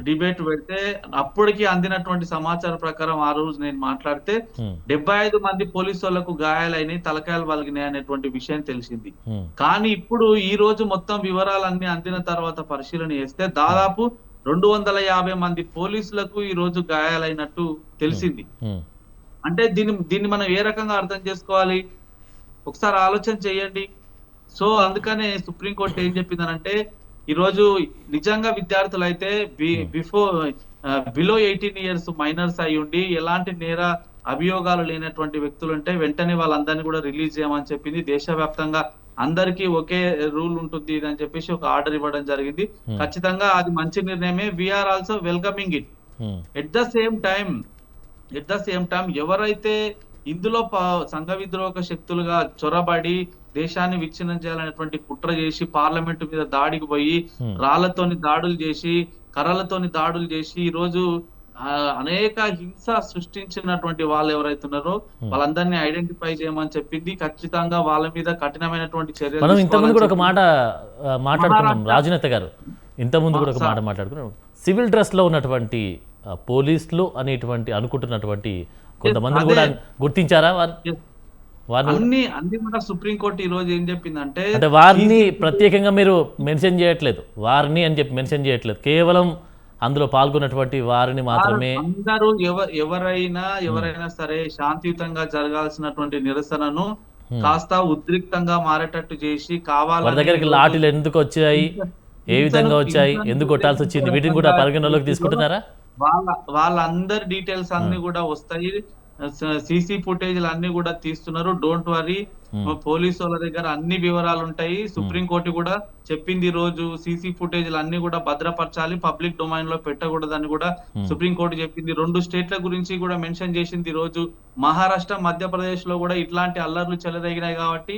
B: డిబేట్ పెడితే అప్పటికి అందినటువంటి సమాచారం ప్రకారం ఆ రోజు నేను మాట్లాడితే 75 మంది పోలీసు వాళ్లకు గాయాలైనవి, తలకాయలు వలిగినాయి అనేటువంటి విషయం తెలిసింది. కానీ ఇప్పుడు ఈ రోజు మొత్తం వివరాలన్నీ అందిన తర్వాత పరిశీలన చేస్తే దాదాపు 250 మంది పోలీసులకు ఈ రోజు గాయాలైనట్టు తెలిసింది. అంటే దీన్ని మనం ఏ రకంగా అర్థం చేసుకోవాలి ఒకసారి ఆలోచన చేయండి. సో అందుకనే సుప్రీంకోర్టు ఏం చెప్పిందనంటే, ఈరోజు నిజంగా విద్యార్థులు అయితే బిలో 18 ఇయర్స్ మైనర్స్ అయి ఉండి ఎలాంటి నేర అభియోగాలు లేనటువంటి వ్యక్తులు ఉంటే వెంటనే వాళ్ళందరినీ కూడా రిలీజ్ చేయమని చెప్పింది. దేశవ్యాప్తంగా అందరికీ ఒకే రూల్ ఉంటుంది అని చెప్పేసి ఒక ఆర్డర్ ఇవ్వడం జరిగింది. ఖచ్చితంగా అది మంచి నిర్ణయమే. We're also welcoming it. At the same time ఎవరైతే ఇందులో సంఘ విద్రోహక శక్తులుగా చొరబడి దేశాన్ని విచ్ఛిన్నం చేయాలనేటువంటి కుట్ర చేసి పార్లమెంటు మీద దాడికి పోయి రాళ్లతోని దాడులు చేసి, కర్రలతోని దాడులు చేసి ఈ రోజు అనేక హింస సృష్టించినటువంటి వాళ్ళు ఎవరైతే ఉన్నారో వాళ్ళందరినీ ఐడెంటిఫై చేయమని చెప్పింది. ఖచ్చితంగా వాళ్ళ మీద కఠినమైనటువంటి చర్యలు.
A: మనం ఇంతకుముందు కూడా ఒక మాట మాట్లాడుకున్నాం, రాజనేత గారు ఇంతకుముందు కూడా ఒక మాట మాట్లాడుకున్నాం. సివిల్ డ్రెస్లో ఉన్నటువంటి పోలీసులు అనేటువంటి అనుకుంటున్నటువంటి కొంతమందిని
B: అదే.
A: కూడా గుర్తించారా
B: Yes.
A: వారిని
B: అన్ని కూడా సుప్రీంకోర్టు ఈ రోజు ఏం చెప్పిందంటే
A: అంటే వారిని ప్రత్యేకంగా మీరు మెన్షన్ చేయట్లేదు, వారిని అని చెప్పి మెన్షన్ చేయట్లేదు, కేవలం అందులో పాల్గొన్నటువంటి వారిని మాత్రమే.
B: అందరూ ఎవరైనా సరే శాంతియుతంగా జరగాల్సినటువంటి నిరసనను కాస్త ఉద్రిక్తంగా మారేటట్టు చేసి
A: వారి దగ్గరికి లాఠీలు ఎందుకు వచ్చాయి, ఏ విధంగా వచ్చాయి, ఎందుకు కొట్టాల్సి వచ్చింది, వీటిని కూడా పరిగణలోకి తీసుకుంటున్నారా?
B: వాళ్ళందరి డీటెయిల్స్ అన్ని కూడా వస్తాయి. సీసీ ఫుటేజ్లు అన్ని కూడా తీస్తున్నారు. డోంట్ వరీ, పోలీసు వాళ్ళ దగ్గర అన్ని వివరాలు ఉంటాయి. సుప్రీంకోర్టు కూడా చెప్పింది ఈ రోజు సీసీ ఫుటేజ్లు అన్ని కూడా భద్రపరచాలి, పబ్లిక్ డొమైన్ లో పెట్టకూడదని కూడా సుప్రీంకోర్టు చెప్పింది. 2 స్టేట్ల గురించి కూడా మెన్షన్ చేసింది ఈ రోజు. మహారాష్ట్ర, మధ్యప్రదేశ్ లో కూడా ఇట్లాంటి అల్లర్లు చెలరేగినాయి కాబట్టి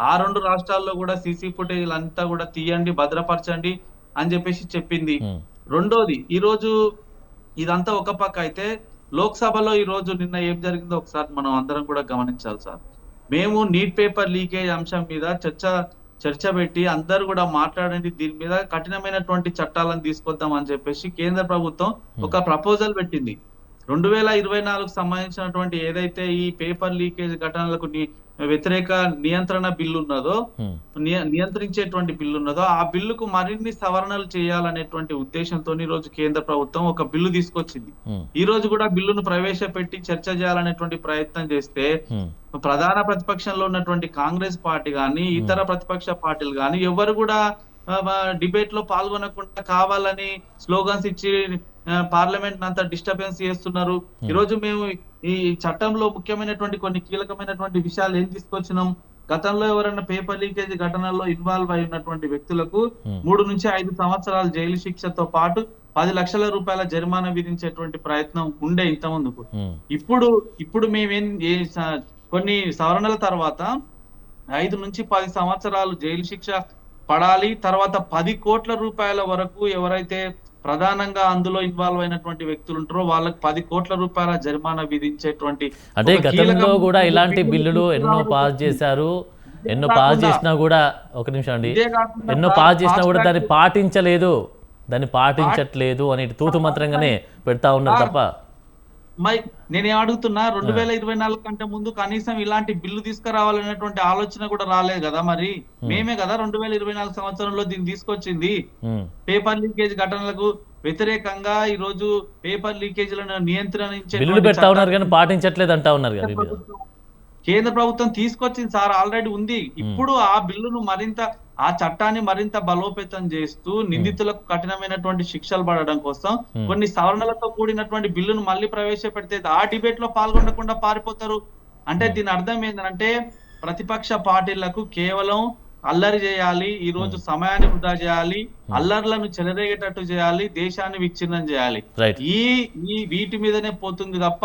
B: ఆ 2 రాష్ట్రాల్లో కూడా సీసీ ఫుటేజ్లు అంతా కూడా తీయండి, భద్రపరచండి అని చెప్పేసి చెప్పింది. రెండోది, ఈ రోజు ఇదంతా ఒక పక్క అయితే లోక్సభలో ఈ రోజు నిన్న ఏం జరిగిందో ఒకసారి మనం అందరం కూడా గమనించాలి సార్. మేము నీట్ పేపర్ లీకేజ్ అంశం మీద చర్చ పెట్టి అందరూ కూడా మాట్లాడండి, దీని మీద కఠినమైనటువంటి చట్టాలను తీసుకొద్దాం అని చెప్పేసి కేంద్ర ప్రభుత్వం ఒక ప్రపోజల్ పెట్టింది. 2024 సంబంధించినటువంటి ఏదైతే ఈ పేపర్ లీకేజ్ ఘటనలకు వ్యతిరేక నియంత్రణ బిల్లు ఉన్నదో, నియంత్రించేటువంటి బిల్లు ఉన్నదో, ఆ బిల్లుకు మరిన్ని సవరణలు చేయాలనేటువంటి ఉద్దేశంతో ఈ రోజు కేంద్ర ప్రభుత్వం ఒక బిల్లు తీసుకొచ్చింది. ఈ రోజు కూడా బిల్లును ప్రవేశపెట్టి చర్చ చేయాలనేటువంటి ప్రయత్నం చేస్తే ప్రధాన ప్రతిపక్షంలో ఉన్నటువంటి కాంగ్రెస్ పార్టీ గాని ఇతర ప్రతిపక్ష పార్టీలు గాని ఎవరు కూడా డిబేట్ లో పాల్గొనకుండా కావాలని స్లోగన్స్ ఇచ్చి పార్లమెంట్ అంతా డిస్టర్బెన్స్ చేస్తున్నారు. ఈ రోజు మేము ఈ చట్టంలో ముఖ్యమైనటువంటి కొన్ని కీలకమైనటువంటి విషయాలు ఏం తీసుకొచ్చినాం. గతంలో ఎవరైనా పేపర్ లీకేజ్ ఘటనల్లో ఇన్వాల్వ్ అయి ఉన్నటువంటి వ్యక్తులకు 3 నుంచి 5 సంవత్సరాల జైలు శిక్షతో పాటు 10 లక్షల రూపాయల జరిమానా విధించేటువంటి ప్రయత్నం ఉండే ఇంత ముందుకు. ఇప్పుడు మేమేం కొన్ని సవరణల తర్వాత 5 నుంచి 10 సంవత్సరాలు జైలు శిక్ష పడాలి, తర్వాత 10 కోట్ల రూపాయల వరకు ఎవరైతే ప్రధానంగా అందులో ఇన్వాల్వ్ అయినటువంటి వ్యక్తులు ఉంటారో వాళ్ళకి 10 కోట్ల రూపాయల జరిమానా విధించేటువంటి.
A: అంటే గతంలో కూడా ఇలాంటి బిల్లులు ఎన్నో పాస్ చేశారు, ఎన్నో పాస్ చేసినా కూడా, ఒక నిమిషం అండి, ఎన్నో పాస్ చేసినా కూడా దాన్ని పాటించట్లేదు అని తూతు మంత్రంగానే పెడతా ఉన్నారు తప్ప.
B: నేనే అడుగుతున్నా, 2024 కంటే ముందు కనీసం ఇలాంటి బిల్లు తీసుకురావాలనేటువంటి ఆలోచన కూడా రాలేదు కదా. మరి మేమే కదా 2024 సంవత్సరంలో దీన్ని తీసుకొచ్చింది. పేపర్ లీకేజ్ ఘటనలకు వ్యతిరేకంగా ఈ రోజు పేపర్ లీకేజీలను నియంత్రించే
A: బిల్లులు పెడతా ఉన్నారు కానీ పాటించట్లేదు అంటా ఉన్నారు కదా.
B: కేంద్ర ప్రభుత్వం తీసుకొచ్చింది సార్, ఆల్రెడీ ఉంది. ఇప్పుడు ఆ బిల్లును ఆ చట్టాన్ని మరింత బలోపేతం చేస్తూ నిందితులకు కఠినమైనటువంటి శిక్షలు పడడం కోసం కొన్ని సవరణలతో కూడినటువంటి బిల్లును మళ్ళీ ప్రవేశపెడితే ఆ డిబేట్ లో పాల్గొనకుండా పారిపోతారు. అంటే దీని అర్థం ఏంటంటే ప్రతిపక్ష పార్టీలకు కేవలం అల్లరి చేయాలి, ఈ రోజు సమయాన్ని వృధా చేయాలి, అల్లర్లను చెలరేగేటట్టు చేయాలి, దేశాన్ని విచ్ఛిన్నం చేయాలి, వీటి మీదనే పోతుంది తప్ప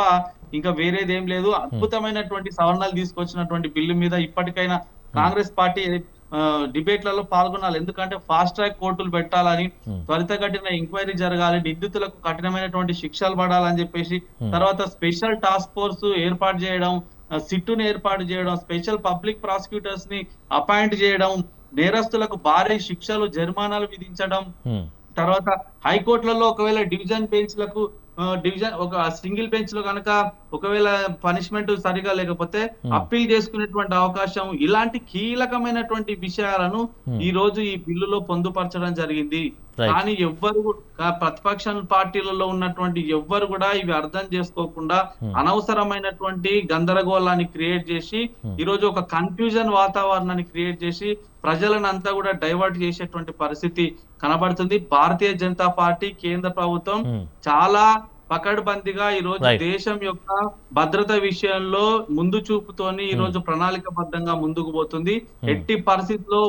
B: ఇంకా వేరేదేం లేదు. అద్భుతమైనటువంటి సవరణలు తీసుకొచ్చినటువంటి బిల్లు మీద ఇప్పటికైనా కాంగ్రెస్ పార్టీ డిబేట్లలో పాల్గొనాలి. ఎందుకంటే ఫాస్ట్ ట్రాక్ కోర్టులు పెట్టాలని, త్వరితగతిన ఎంక్వైరీ జరగాలి, నిందితులకు కఠినమైనటువంటి శిక్షలు పడాలని చెప్పేసి, తర్వాత స్పెషల్ టాస్క్ ఫోర్స్ ఏర్పాటు చేయడం, సిట్టును ఏర్పాటు చేయడం, స్పెషల్ పబ్లిక్ ప్రాసిక్యూటర్స్ ని అపాయింట్ చేయడం, నేరస్తులకు భారీ శిక్షలు జరిమానాలు విధించడం, తర్వాత హైకోర్టులలో ఒకవేళ డివిజన్ బెంచ్లకు ఒక సింగిల్ బెంచ్ లో కనుక ఒకవేళ పనిష్మెంట్ సరిగా లేకపోతే అప్పీల్ చేసుకునేటువంటి అవకాశం, ఇలాంటి కీలకమైనటువంటి విషయాలను ఈ రోజు ఈ బిల్లులో పొందుపరచడం జరిగింది. కానీ ఎవ్వరు ప్రతిపక్ష పార్టీలలో ఉన్నటువంటి ఎవ్వరు కూడా ఇవి అర్థం చేసుకోకుండా అనవసరమైనటువంటి గందరగోళాన్ని క్రియేట్ చేసి ఈ రోజు ఒక కన్ఫ్యూజన్ వాతావరణాన్ని క్రియేట్ చేసి ప్రజలను అంతా కూడా డైవర్ట్ చేసేటువంటి పరిస్థితి కనబడుతుంది. భారతీయ జనతా పార్టీ, కేంద్ర ప్రభుత్వం చాలా పకడ్బందీగా ఈ రోజు దేశం యొక్క భద్రత విషయంలో ముందు చూపుతోని ఈ రోజు ప్రణాళికబద్ధంగా ముందుకు పోతుంది. ఎట్టి పరిస్థితుల్లో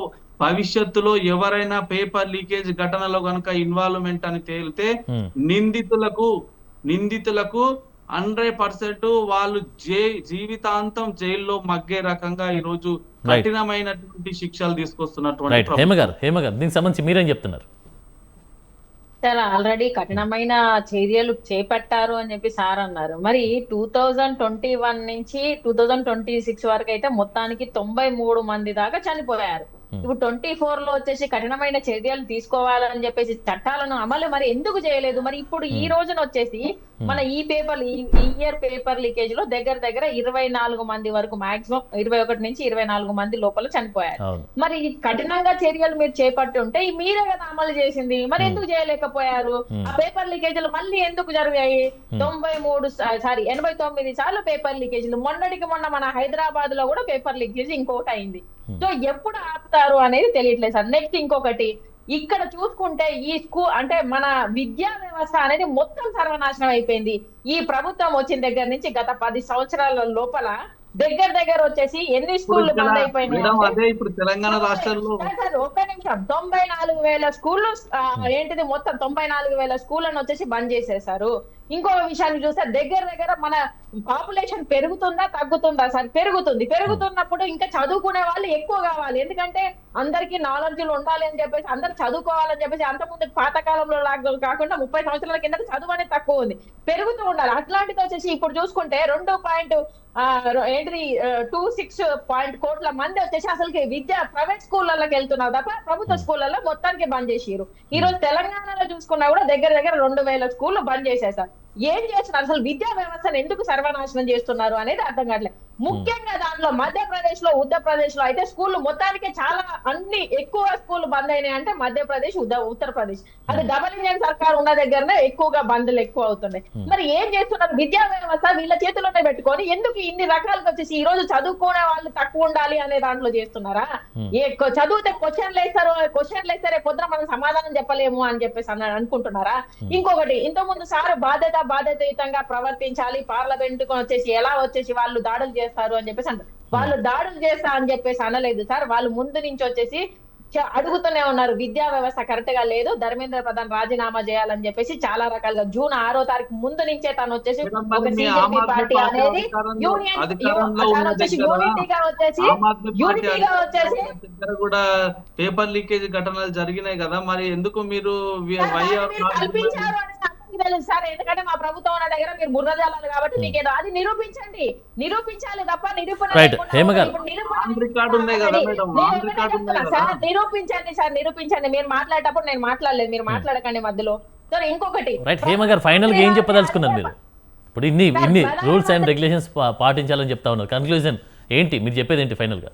B: భవిష్యత్తులో ఎవరైనా పేపర్ లీకేజ్ ఘటనలో గనుక ఇన్వాల్వ్మెంట్ అని తేలితే నిందితులకు 100% వాళ్ళు జీవితాంతం జైల్లో మగ్గే రకంగా ఈ రోజు కఠినమైనటువంటి శిక్షలు తీసుకొస్తున్నటువంటి.
A: హేమ గారు దీనికి సంబంధించి మీరేం చెప్తున్నారు?
C: చాలా ఆల్రెడీ కఠినమైన చర్యలు చేపట్టారు అని చెప్పి సార్ అన్నారు. మరి 2021 నుంచి 2026 వరకు అయితే మొత్తానికి 93 మంది దాకా చనిపోయారు. ఇప్పుడు 24 లో వచ్చేసి కఠినమైన చర్యలు తీసుకోవాలని చెప్పేసి చట్టాలను అమలు మరి ఎందుకు చేయలేదు? మరి ఇప్పుడు ఈ రోజున వచ్చేసి మన ఈ ఇయర్ పేపర్ లీకేజ్ లో దగ్గర దగ్గర 24 మంది వరకు, మాక్సిమం 21 నుంచి 24 మంది లోపల చనిపోయారు. మరి కఠినంగా చర్యలు మీరు చేపట్టి ఉంటే మీరే కదా అమలు చేసింది, మరి ఎందుకు చేయలేకపోయారు? ఆ పేపర్ లీకేజీలు మళ్ళీ ఎందుకు జరిగాయి? 89 సార్లు పేపర్ లీకేజీలు. మొన్నటికి మొన్న మన హైదరాబాద్ లో కూడా పేపర్ లీకేజ్ ఇంకొకటి అయింది. సో ఎప్పుడు ఆపుతారు అనేది తెలియట్లేదు సార్. నెక్స్ట్ ఇంకొకటి, ఇక్కడ చూసుకుంటే ఈ అంటే మన విద్యా వ్యవస్థ అనేది మొత్తం సర్వనాశనం అయిపోయింది. ఈ ప్రభుత్వం వచ్చిన దగ్గర నుంచి గత 10 సంవత్సరాల లోపల దగ్గర వచ్చేసి ఎన్ని స్కూళ్ళు బంద్ అయిపోయినాయి?
B: ఇప్పుడు తెలంగాణ రాష్ట్రంలో
C: ఒక్క నిమిషం, 94,000 స్కూళ్ళు ఏంటిది మొత్తం 94,000 స్కూళ్ళను వచ్చేసి బంద్ చేసేసారు. ఇంకొక విషయాన్ని చూస్తే దగ్గర మన పాపులేషన్ పెరుగుతుందా తగ్గుతుందా సార్? పెరుగుతున్నప్పుడు ఇంకా చదువుకునే వాళ్ళు ఎక్కువ కావాలి. ఎందుకంటే అందరికీ నాలెడ్జ్లు ఉండాలి అని చెప్పేసి, అందరు చదువుకోవాలని చెప్పేసి, అంతకుముందు పాతకాలంలో లాగా కాకుండా 30 సంవత్సరాల కింద చదువు అనేది తక్కువ ఉంది, పెరుగుతూ ఉండాలి. అట్లాంటిది వచ్చేసి ఇప్పుడు చూసుకుంటే 2.26 కోట్ల మంది వచ్చేసి అసలుకి ప్రైవేట్ స్కూళ్ళకి వెళ్తున్నారు తప్ప ప్రభుత్వ స్కూళ్ళలో మొత్తానికి బంద్ చేసిరు. ఈ రోజు తెలంగాణలో చూసుకున్నా కూడా దగ్గర 2,000 స్కూళ్ళు బంద్ చేసేసారు. ఏం చేస్తున్నారు? అసలు విద్యా వ్యవస్థను ఎందుకు సర్వనాశనం చేస్తున్నారు అనేది అర్థం కావట్లేదు. ముఖ్యంగా దాంట్లో మధ్యప్రదేశ్ లో, ఉత్తరప్రదేశ్ లో అయితే స్కూళ్ళు మొత్తానికి చాలా ఎక్కువ స్కూల్ బంద్ అయినాయి అంటే మధ్యప్రదేశ్, ఉత్తరప్రదేశ్. అది డబుల్ ఇంజన్ సర్కార్ ఉన్న దగ్గరనే ఎక్కువగా బంద్లు ఎక్కువ అవుతున్నాయి. మరి ఏం చేస్తున్నారు? విద్యా వ్యవస్థ వీళ్ళ చేతుల్లోనే పెట్టుకొని ఎందుకు ఇన్ని రకాలుగా వచ్చేసి ఈ రోజు చదువుకునే వాళ్ళు తక్కువ ఉండాలి అనే దాంట్లో చేస్తున్నారా? చదివితే క్వశ్చన్లు వేస్తారే పొద్దున మనం సమాధానం చెప్పలేము అని చెప్పేసి అనుకుంటున్నారా? ఇంకొకటి, ఇంతకుముందు సార్ బాధ్యతాయుతంగా ప్రవర్తించాలి, పార్లమెంట్ కు వచ్చేసి ఎలా వచ్చేసి వాళ్ళు దాడులు చేస్తారు అని చెప్పేసి అంటారు. వాళ్ళు దాడులు చేస్తా అని చెప్పేసి అనలేదు సార్. వాళ్ళు ముందు నుంచి వచ్చేసి అడుగుతూనే ఉన్నారు, విద్యా వ్యవస్థ కరెక్ట్ గా లేదు, ధర్మేంద్ర ప్రధాన్ రాజీనామా చేయాలని చెప్పేసి చాలా రకాలుగా. జూన్ 6వ తారీఖు ముందు నుంచే తను వచ్చేసి ఒక పార్టీ అనేది యూనిటీగా వచ్చేసి
B: కూడా పేపర్ లీకేజ్ ఘటనలు జరిగినాయి కదా, మరి ఎందుకు మీరు
C: కల్పించారు అని తెలుసు సార్. ఎందుకంటే మా ప్రభుత్వం ఉన్న దగ్గర మీరు బుర్రజాలాలు కాబట్టి మీకు ఏదో అది నిరూపించాలి తప్ప నిరూపించండి. మీరు మాట్లాడేటప్పుడు నేను మాట్లాడలేదు, మీరు మాట్లాడకండి మధ్యలో. సార్ ఇంకొకటి,
A: హేమ గారు ఫైనల్ గా ఏం చెప్పదలుచుకున్నారు మీరు? ఇప్పుడు ఇన్ని రూల్స్ అండ్ రెగ్యులేషన్స్ పాటించాలని చెప్తా ఉన్నారు, కన్క్లూజన్ ఏంటి? మీరు చెప్పేది ఏంటి ఫైనల్ గా?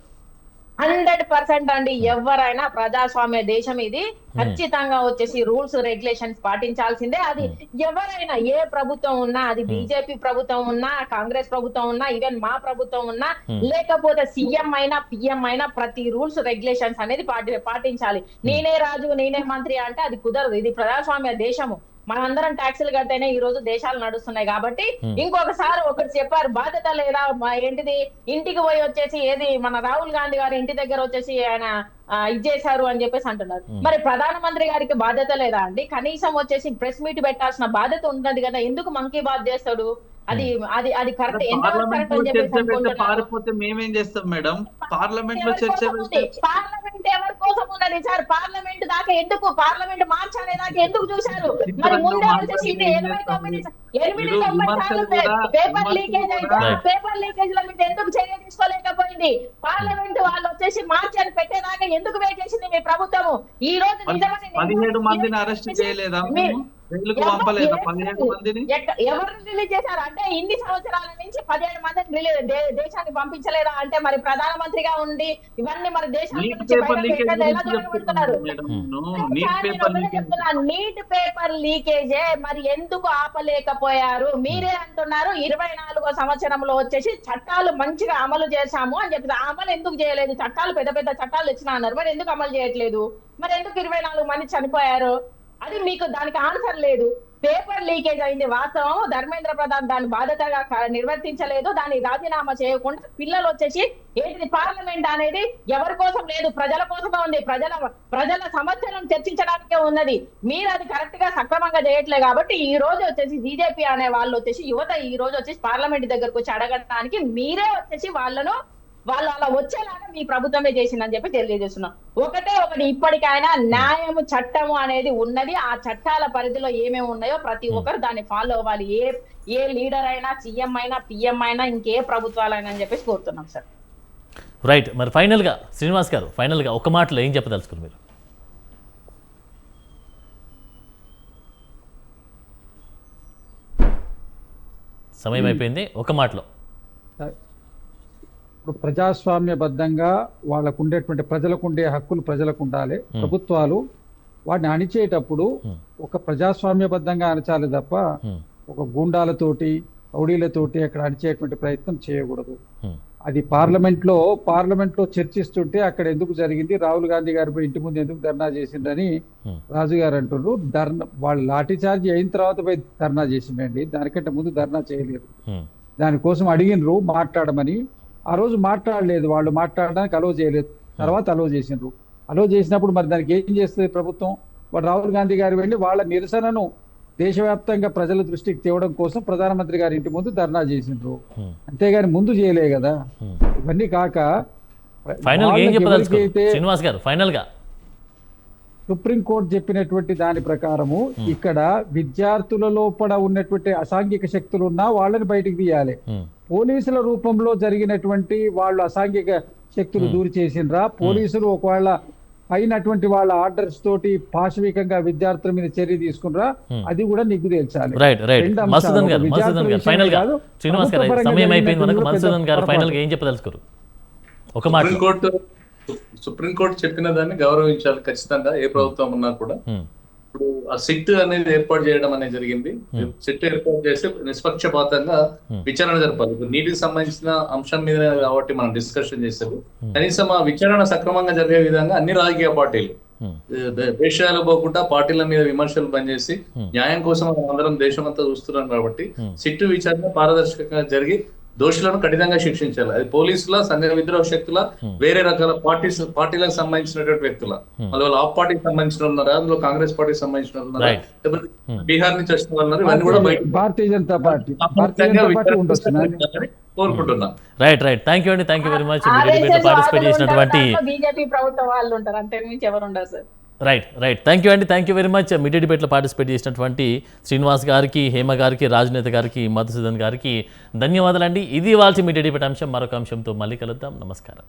C: 100% అండి. ఎవరైనా ప్రజాస్వామ్య దేశం ఇది, ఖచ్చితంగా వచ్చేసి రూల్స్ రెగ్యులేషన్స్ పాటించాల్సిందే. అది ఎవరైనా, ఏ ప్రభుత్వం ఉన్నా, అది బీజేపీ ప్రభుత్వం ఉన్నా, కాంగ్రెస్ ప్రభుత్వం ఉన్నా, ఈవెన్ మా ప్రభుత్వం ఉన్నా, లేకపోతే సీఎం అయినా పిఎం అయినా, ప్రతి రూల్స్ రెగ్యులేషన్స్ అనేది పాటించాలి. నేనే రాజు నేనే మంత్రి అంటే అది కుదరదు. ఇది ప్రజాస్వామ్య దేశము. మనందరం ట్యాక్సులు కడితేనే ఈ రోజు దేశాలు నడుస్తున్నాయి. కాబట్టి ఇంకొకసారి ఒకటి చెప్పారు, బాధ్యత లేదా ఏంటిది, ఇంటికి పోయి వచ్చేసి ఏది మన రాహుల్ గాంధీ గారి ఇంటి దగ్గర వచ్చేసి ఆయన ఇచ్చేశారు అని చెప్పేసి అంటున్నారు. మరి ప్రధానమంత్రి గారికి బాధ్యత లేదా అండి? కనీసం వచ్చేసి ప్రెస్ మీట్ పెట్టాల్సిన బాధ్యత ఉన్నది కదా, ఎందుకు మంకీ బాత్ చేస్తాడు? అది కరెక్ట్?
B: పారిపోతే మేమేం చేస్తాం మేడం? పార్లమెంట్ లో చర్చ
C: పార్లమెంట్ ఎవరి కోసం ఉన్నది సార్? పార్లమెంట్ దాకా ఎందుకు, పార్లమెంట్ మార్చ్ అనే దాకా ఎందుకు చూశారు? మరి ముందే వచ్చేసి 8-9 సార్లు పేపర్ లీకేజ్ అయితే పేపర్ లీకేజ్ లో మీద ఎందుకు చర్య తీసుకోలేకపోయింది? పార్లమెంట్ వాళ్ళు వచ్చేసి మార్చ్ అని పెట్టేదాకా ఎందుకు వెయిట్ చేసింది మీ ప్రభుత్వము? ఈ రోజు
B: 17 మందిని అరెస్ట్ చేయలేదా?
C: ఎవరిని రిలీజ్ చేశారు అంటే ఇన్ని సంవత్సరాల నుంచి 17 మందిని దేశానికి పంపించలేదా అంటే మరి ప్రధానమంత్రిగా ఉండి ఇవన్నీ మరి దేశానికి నీట్ పేపర్ లీకేజే మరి ఎందుకు ఆపలేకపోయారు? మీరే అంటున్నారు 24వ సంవత్సరంలో వచ్చేసి చట్టాలు మంచిగా అమలు చేశాము అని చెప్పి. అమలు ఎందుకు చేయలేదు? చట్టాలు పెద్ద చట్టాలు వచ్చినా అన్నారు, మరి ఎందుకు అమలు చేయట్లేదు? మరి ఎందుకు 24 మంది చనిపోయారు? అది మీకు దానికి ఆన్సర్ లేదు. పేపర్ లీకేజ్ అయింది వాస్తవం, ధర్మేంద్ర ప్రధాన్ దాన్ని బాధ్యతగా నిర్వర్తించలేదు, దాన్ని రాజీనామా చేయకుండా పిల్లలు వచ్చేసి ఏంటిది, పార్లమెంట్ అనేది ఎవరి కోసం లేదు, ప్రజల కోసమే ఉంది, ప్రజల సమస్యలను చర్చించడానికే ఉన్నది. మీరు అది కరెక్ట్ గా సక్రమంగా చేయట్లేదు. కాబట్టి ఈ రోజు వచ్చేసి బీజేపీ అనే వాళ్ళు వచ్చేసి యువత ఈ రోజు వచ్చేసి పార్లమెంట్ దగ్గరకు వచ్చి అడగడానికి మీరే వచ్చేసి వాళ్ళు అలా వచ్చేలాగా మీ ప్రభుత్వమే చేసిందని చెప్పి తెలియజేస్తున్నాం. ఒకటి ఇప్పటికైనా న్యాయము చట్టము అనేది ఉన్నది. ఆ చట్టాల పరిధిలో ఏమేమి ఉన్నాయో ప్రతి ఒక్కరు దాన్ని ఫాలో అవ్వాలి. ఏ లీడర్ అయినా, సీఎం అయినా, పిఎం అయినా, ఇంకే ప్రభుత్వాలైనా అని చెప్పేసి కోరుతున్నాం సార్.
A: రైట్. మరి ఫైనల్గా శ్రీనివాస్ గారు, ఫైనల్గా ఒక మాటలో ఏం చెప్పదలుచుకున్నారు మీరు? సమయం అయిపోయింది, ఒక మాటలో.
D: ఇప్పుడు ప్రజాస్వామ్యబద్ధంగా వాళ్ళకు ఉండేటువంటి ప్రజలకు ఉండే హక్కులు ప్రజలకు ఉండాలి. ప్రభుత్వాలు వాటిని అణిచేటప్పుడు ఒక ప్రజాస్వామ్యబద్ధంగా అణచాలి తప్ప ఒక గూండాలతోటి రౌడీలతోటి అక్కడ అణిచేటువంటి ప్రయత్నం చేయకూడదు. అది పార్లమెంట్ లో చర్చిస్తుంటే అక్కడ ఎందుకు జరిగింది, రాహుల్ గాంధీ గారి ఇంటి ముందు ఎందుకు ధర్నా చేసిందని రాజు గారు అంటున్నారు. వాళ్ళు లాఠీ చార్జ్ అయిన తర్వాత పోయి ధర్నా చేసిండండి, దానికంటే ముందు ధర్నా చేయలేదు. దానికోసం అడిగినరు మాట్లాడమని, ఆ రోజు మాట్లాడలేదు, వాళ్ళు మాట్లాడడానికి అలో చేయలేదు, తర్వాత అలో చేసినారు. అలో చేసినప్పుడు మరి దానికి ఏం చేస్తుంది ప్రభుత్వం? వాడు రాహుల్ గాంధీ గారు వెళ్ళి వాళ్ళ నిరసనను దేశవ్యాప్తంగా ప్రజల దృష్టికి తేవడం కోసం ప్రధానమంత్రి గారి ఇంటి ముందు ధర్నా చేసిండ్రు, అంతేగాని ముందు చేయలే కదా. ఇవన్నీ కాక
A: శ్రీనివాస్ గారు ఫైనల్గా
D: సుప్రీంకోర్టు చెప్పినటువంటి దాని ప్రకారము ఇక్కడ విద్యార్థుల లోపల ఉన్నటువంటి అసాంఘిక శక్తులు ఉన్నా వాళ్ళని బయటికి తీయాలి. పోలీసుల రూపంలో జరిగినటువంటి వాళ్ళు అసాంఘిక శక్తులు దూరి చేసిండ్రా, పోలీసులు ఒకవేళ అయినటువంటి వాళ్ళ ఆర్డర్స్ తోటి పాశవికంగా విద్యార్థుల మీద చర్య తీసుకున్నారా, అది కూడా నిగ్గు తేల్చాలి.
A: ఏం చెప్పదలుచుకోరు? ఒక మాట.
E: సుప్రీంకోర్టు చెప్పిన దాన్ని గౌరవించాలి ఖచ్చితంగా, ఏ ప్రభుత్వం ఉన్నా కూడా. ఇప్పుడు ఆ సిట్ అనేది ఏర్పాటు చేయడం అనేది జరిగింది. సిట్ ఏర్పాటు చేసి నిష్పక్షపాతంగా విచారణ జరపాలి. నీటికి సంబంధించిన అంశం మీద కాబట్టి మనం డిస్కషన్ చేసేది, కనీసం ఆ విచారణ సక్రమంగా జరిగే విధంగా అన్ని రాజకీయ పార్టీలు దేశాలు పోకుండా పార్టీల మీద విమర్శలు పనిచేసి న్యాయం కోసం అందరం దేశమంతా చూస్తున్నాం కాబట్టి సిట్ విచారణ పారదర్శకంగా జరిగి దోషులను కఠినంగా శిక్షించాలి. అది పోలీసుల, సంఘ విద్రోహ శక్తుల, వేరే రకాల పార్టీలకు సంబంధించినటువంటి వ్యక్తుల, వాళ్ళు ఆప్ పార్టీకి సంబంధించిన ఉన్నారా, అందులో కాంగ్రెస్ పార్టీకి సంబంధించిన ఉన్నారా, లేకపోతే బీహార్ నుంచి వచ్చిన వాళ్ళు ఉన్నారు, ఇవన్నీ కూడా
D: భారతీయ జనతా పార్టీ
E: కోరుకుంటున్నా.
A: రైట్. థ్యాంక్ యూ అండి, thank you very much. Participate చేసినటువంటి
C: బీజేపీ ప్రభుత్వం వాళ్ళు ఉంటారు, అంతే మించి ఎవరు ఉండరు సార్.
A: రైట్. థ్యాంక్ యూ అండి, thank you very much. Media డిబేట్లో పార్టిసిపేట్ చేసినటువంటి శ్రీనివాస్ గారికి, హేమ గారికి, రాజనేత గారికి, మధుసూదన్ గారికి ధన్యవాదాలండి. ఇది వాళ్ళ మీడియా డిబేట్ అంశం. మరొక అంశంతో మళ్ళీ కలుద్దాం. నమస్కారం.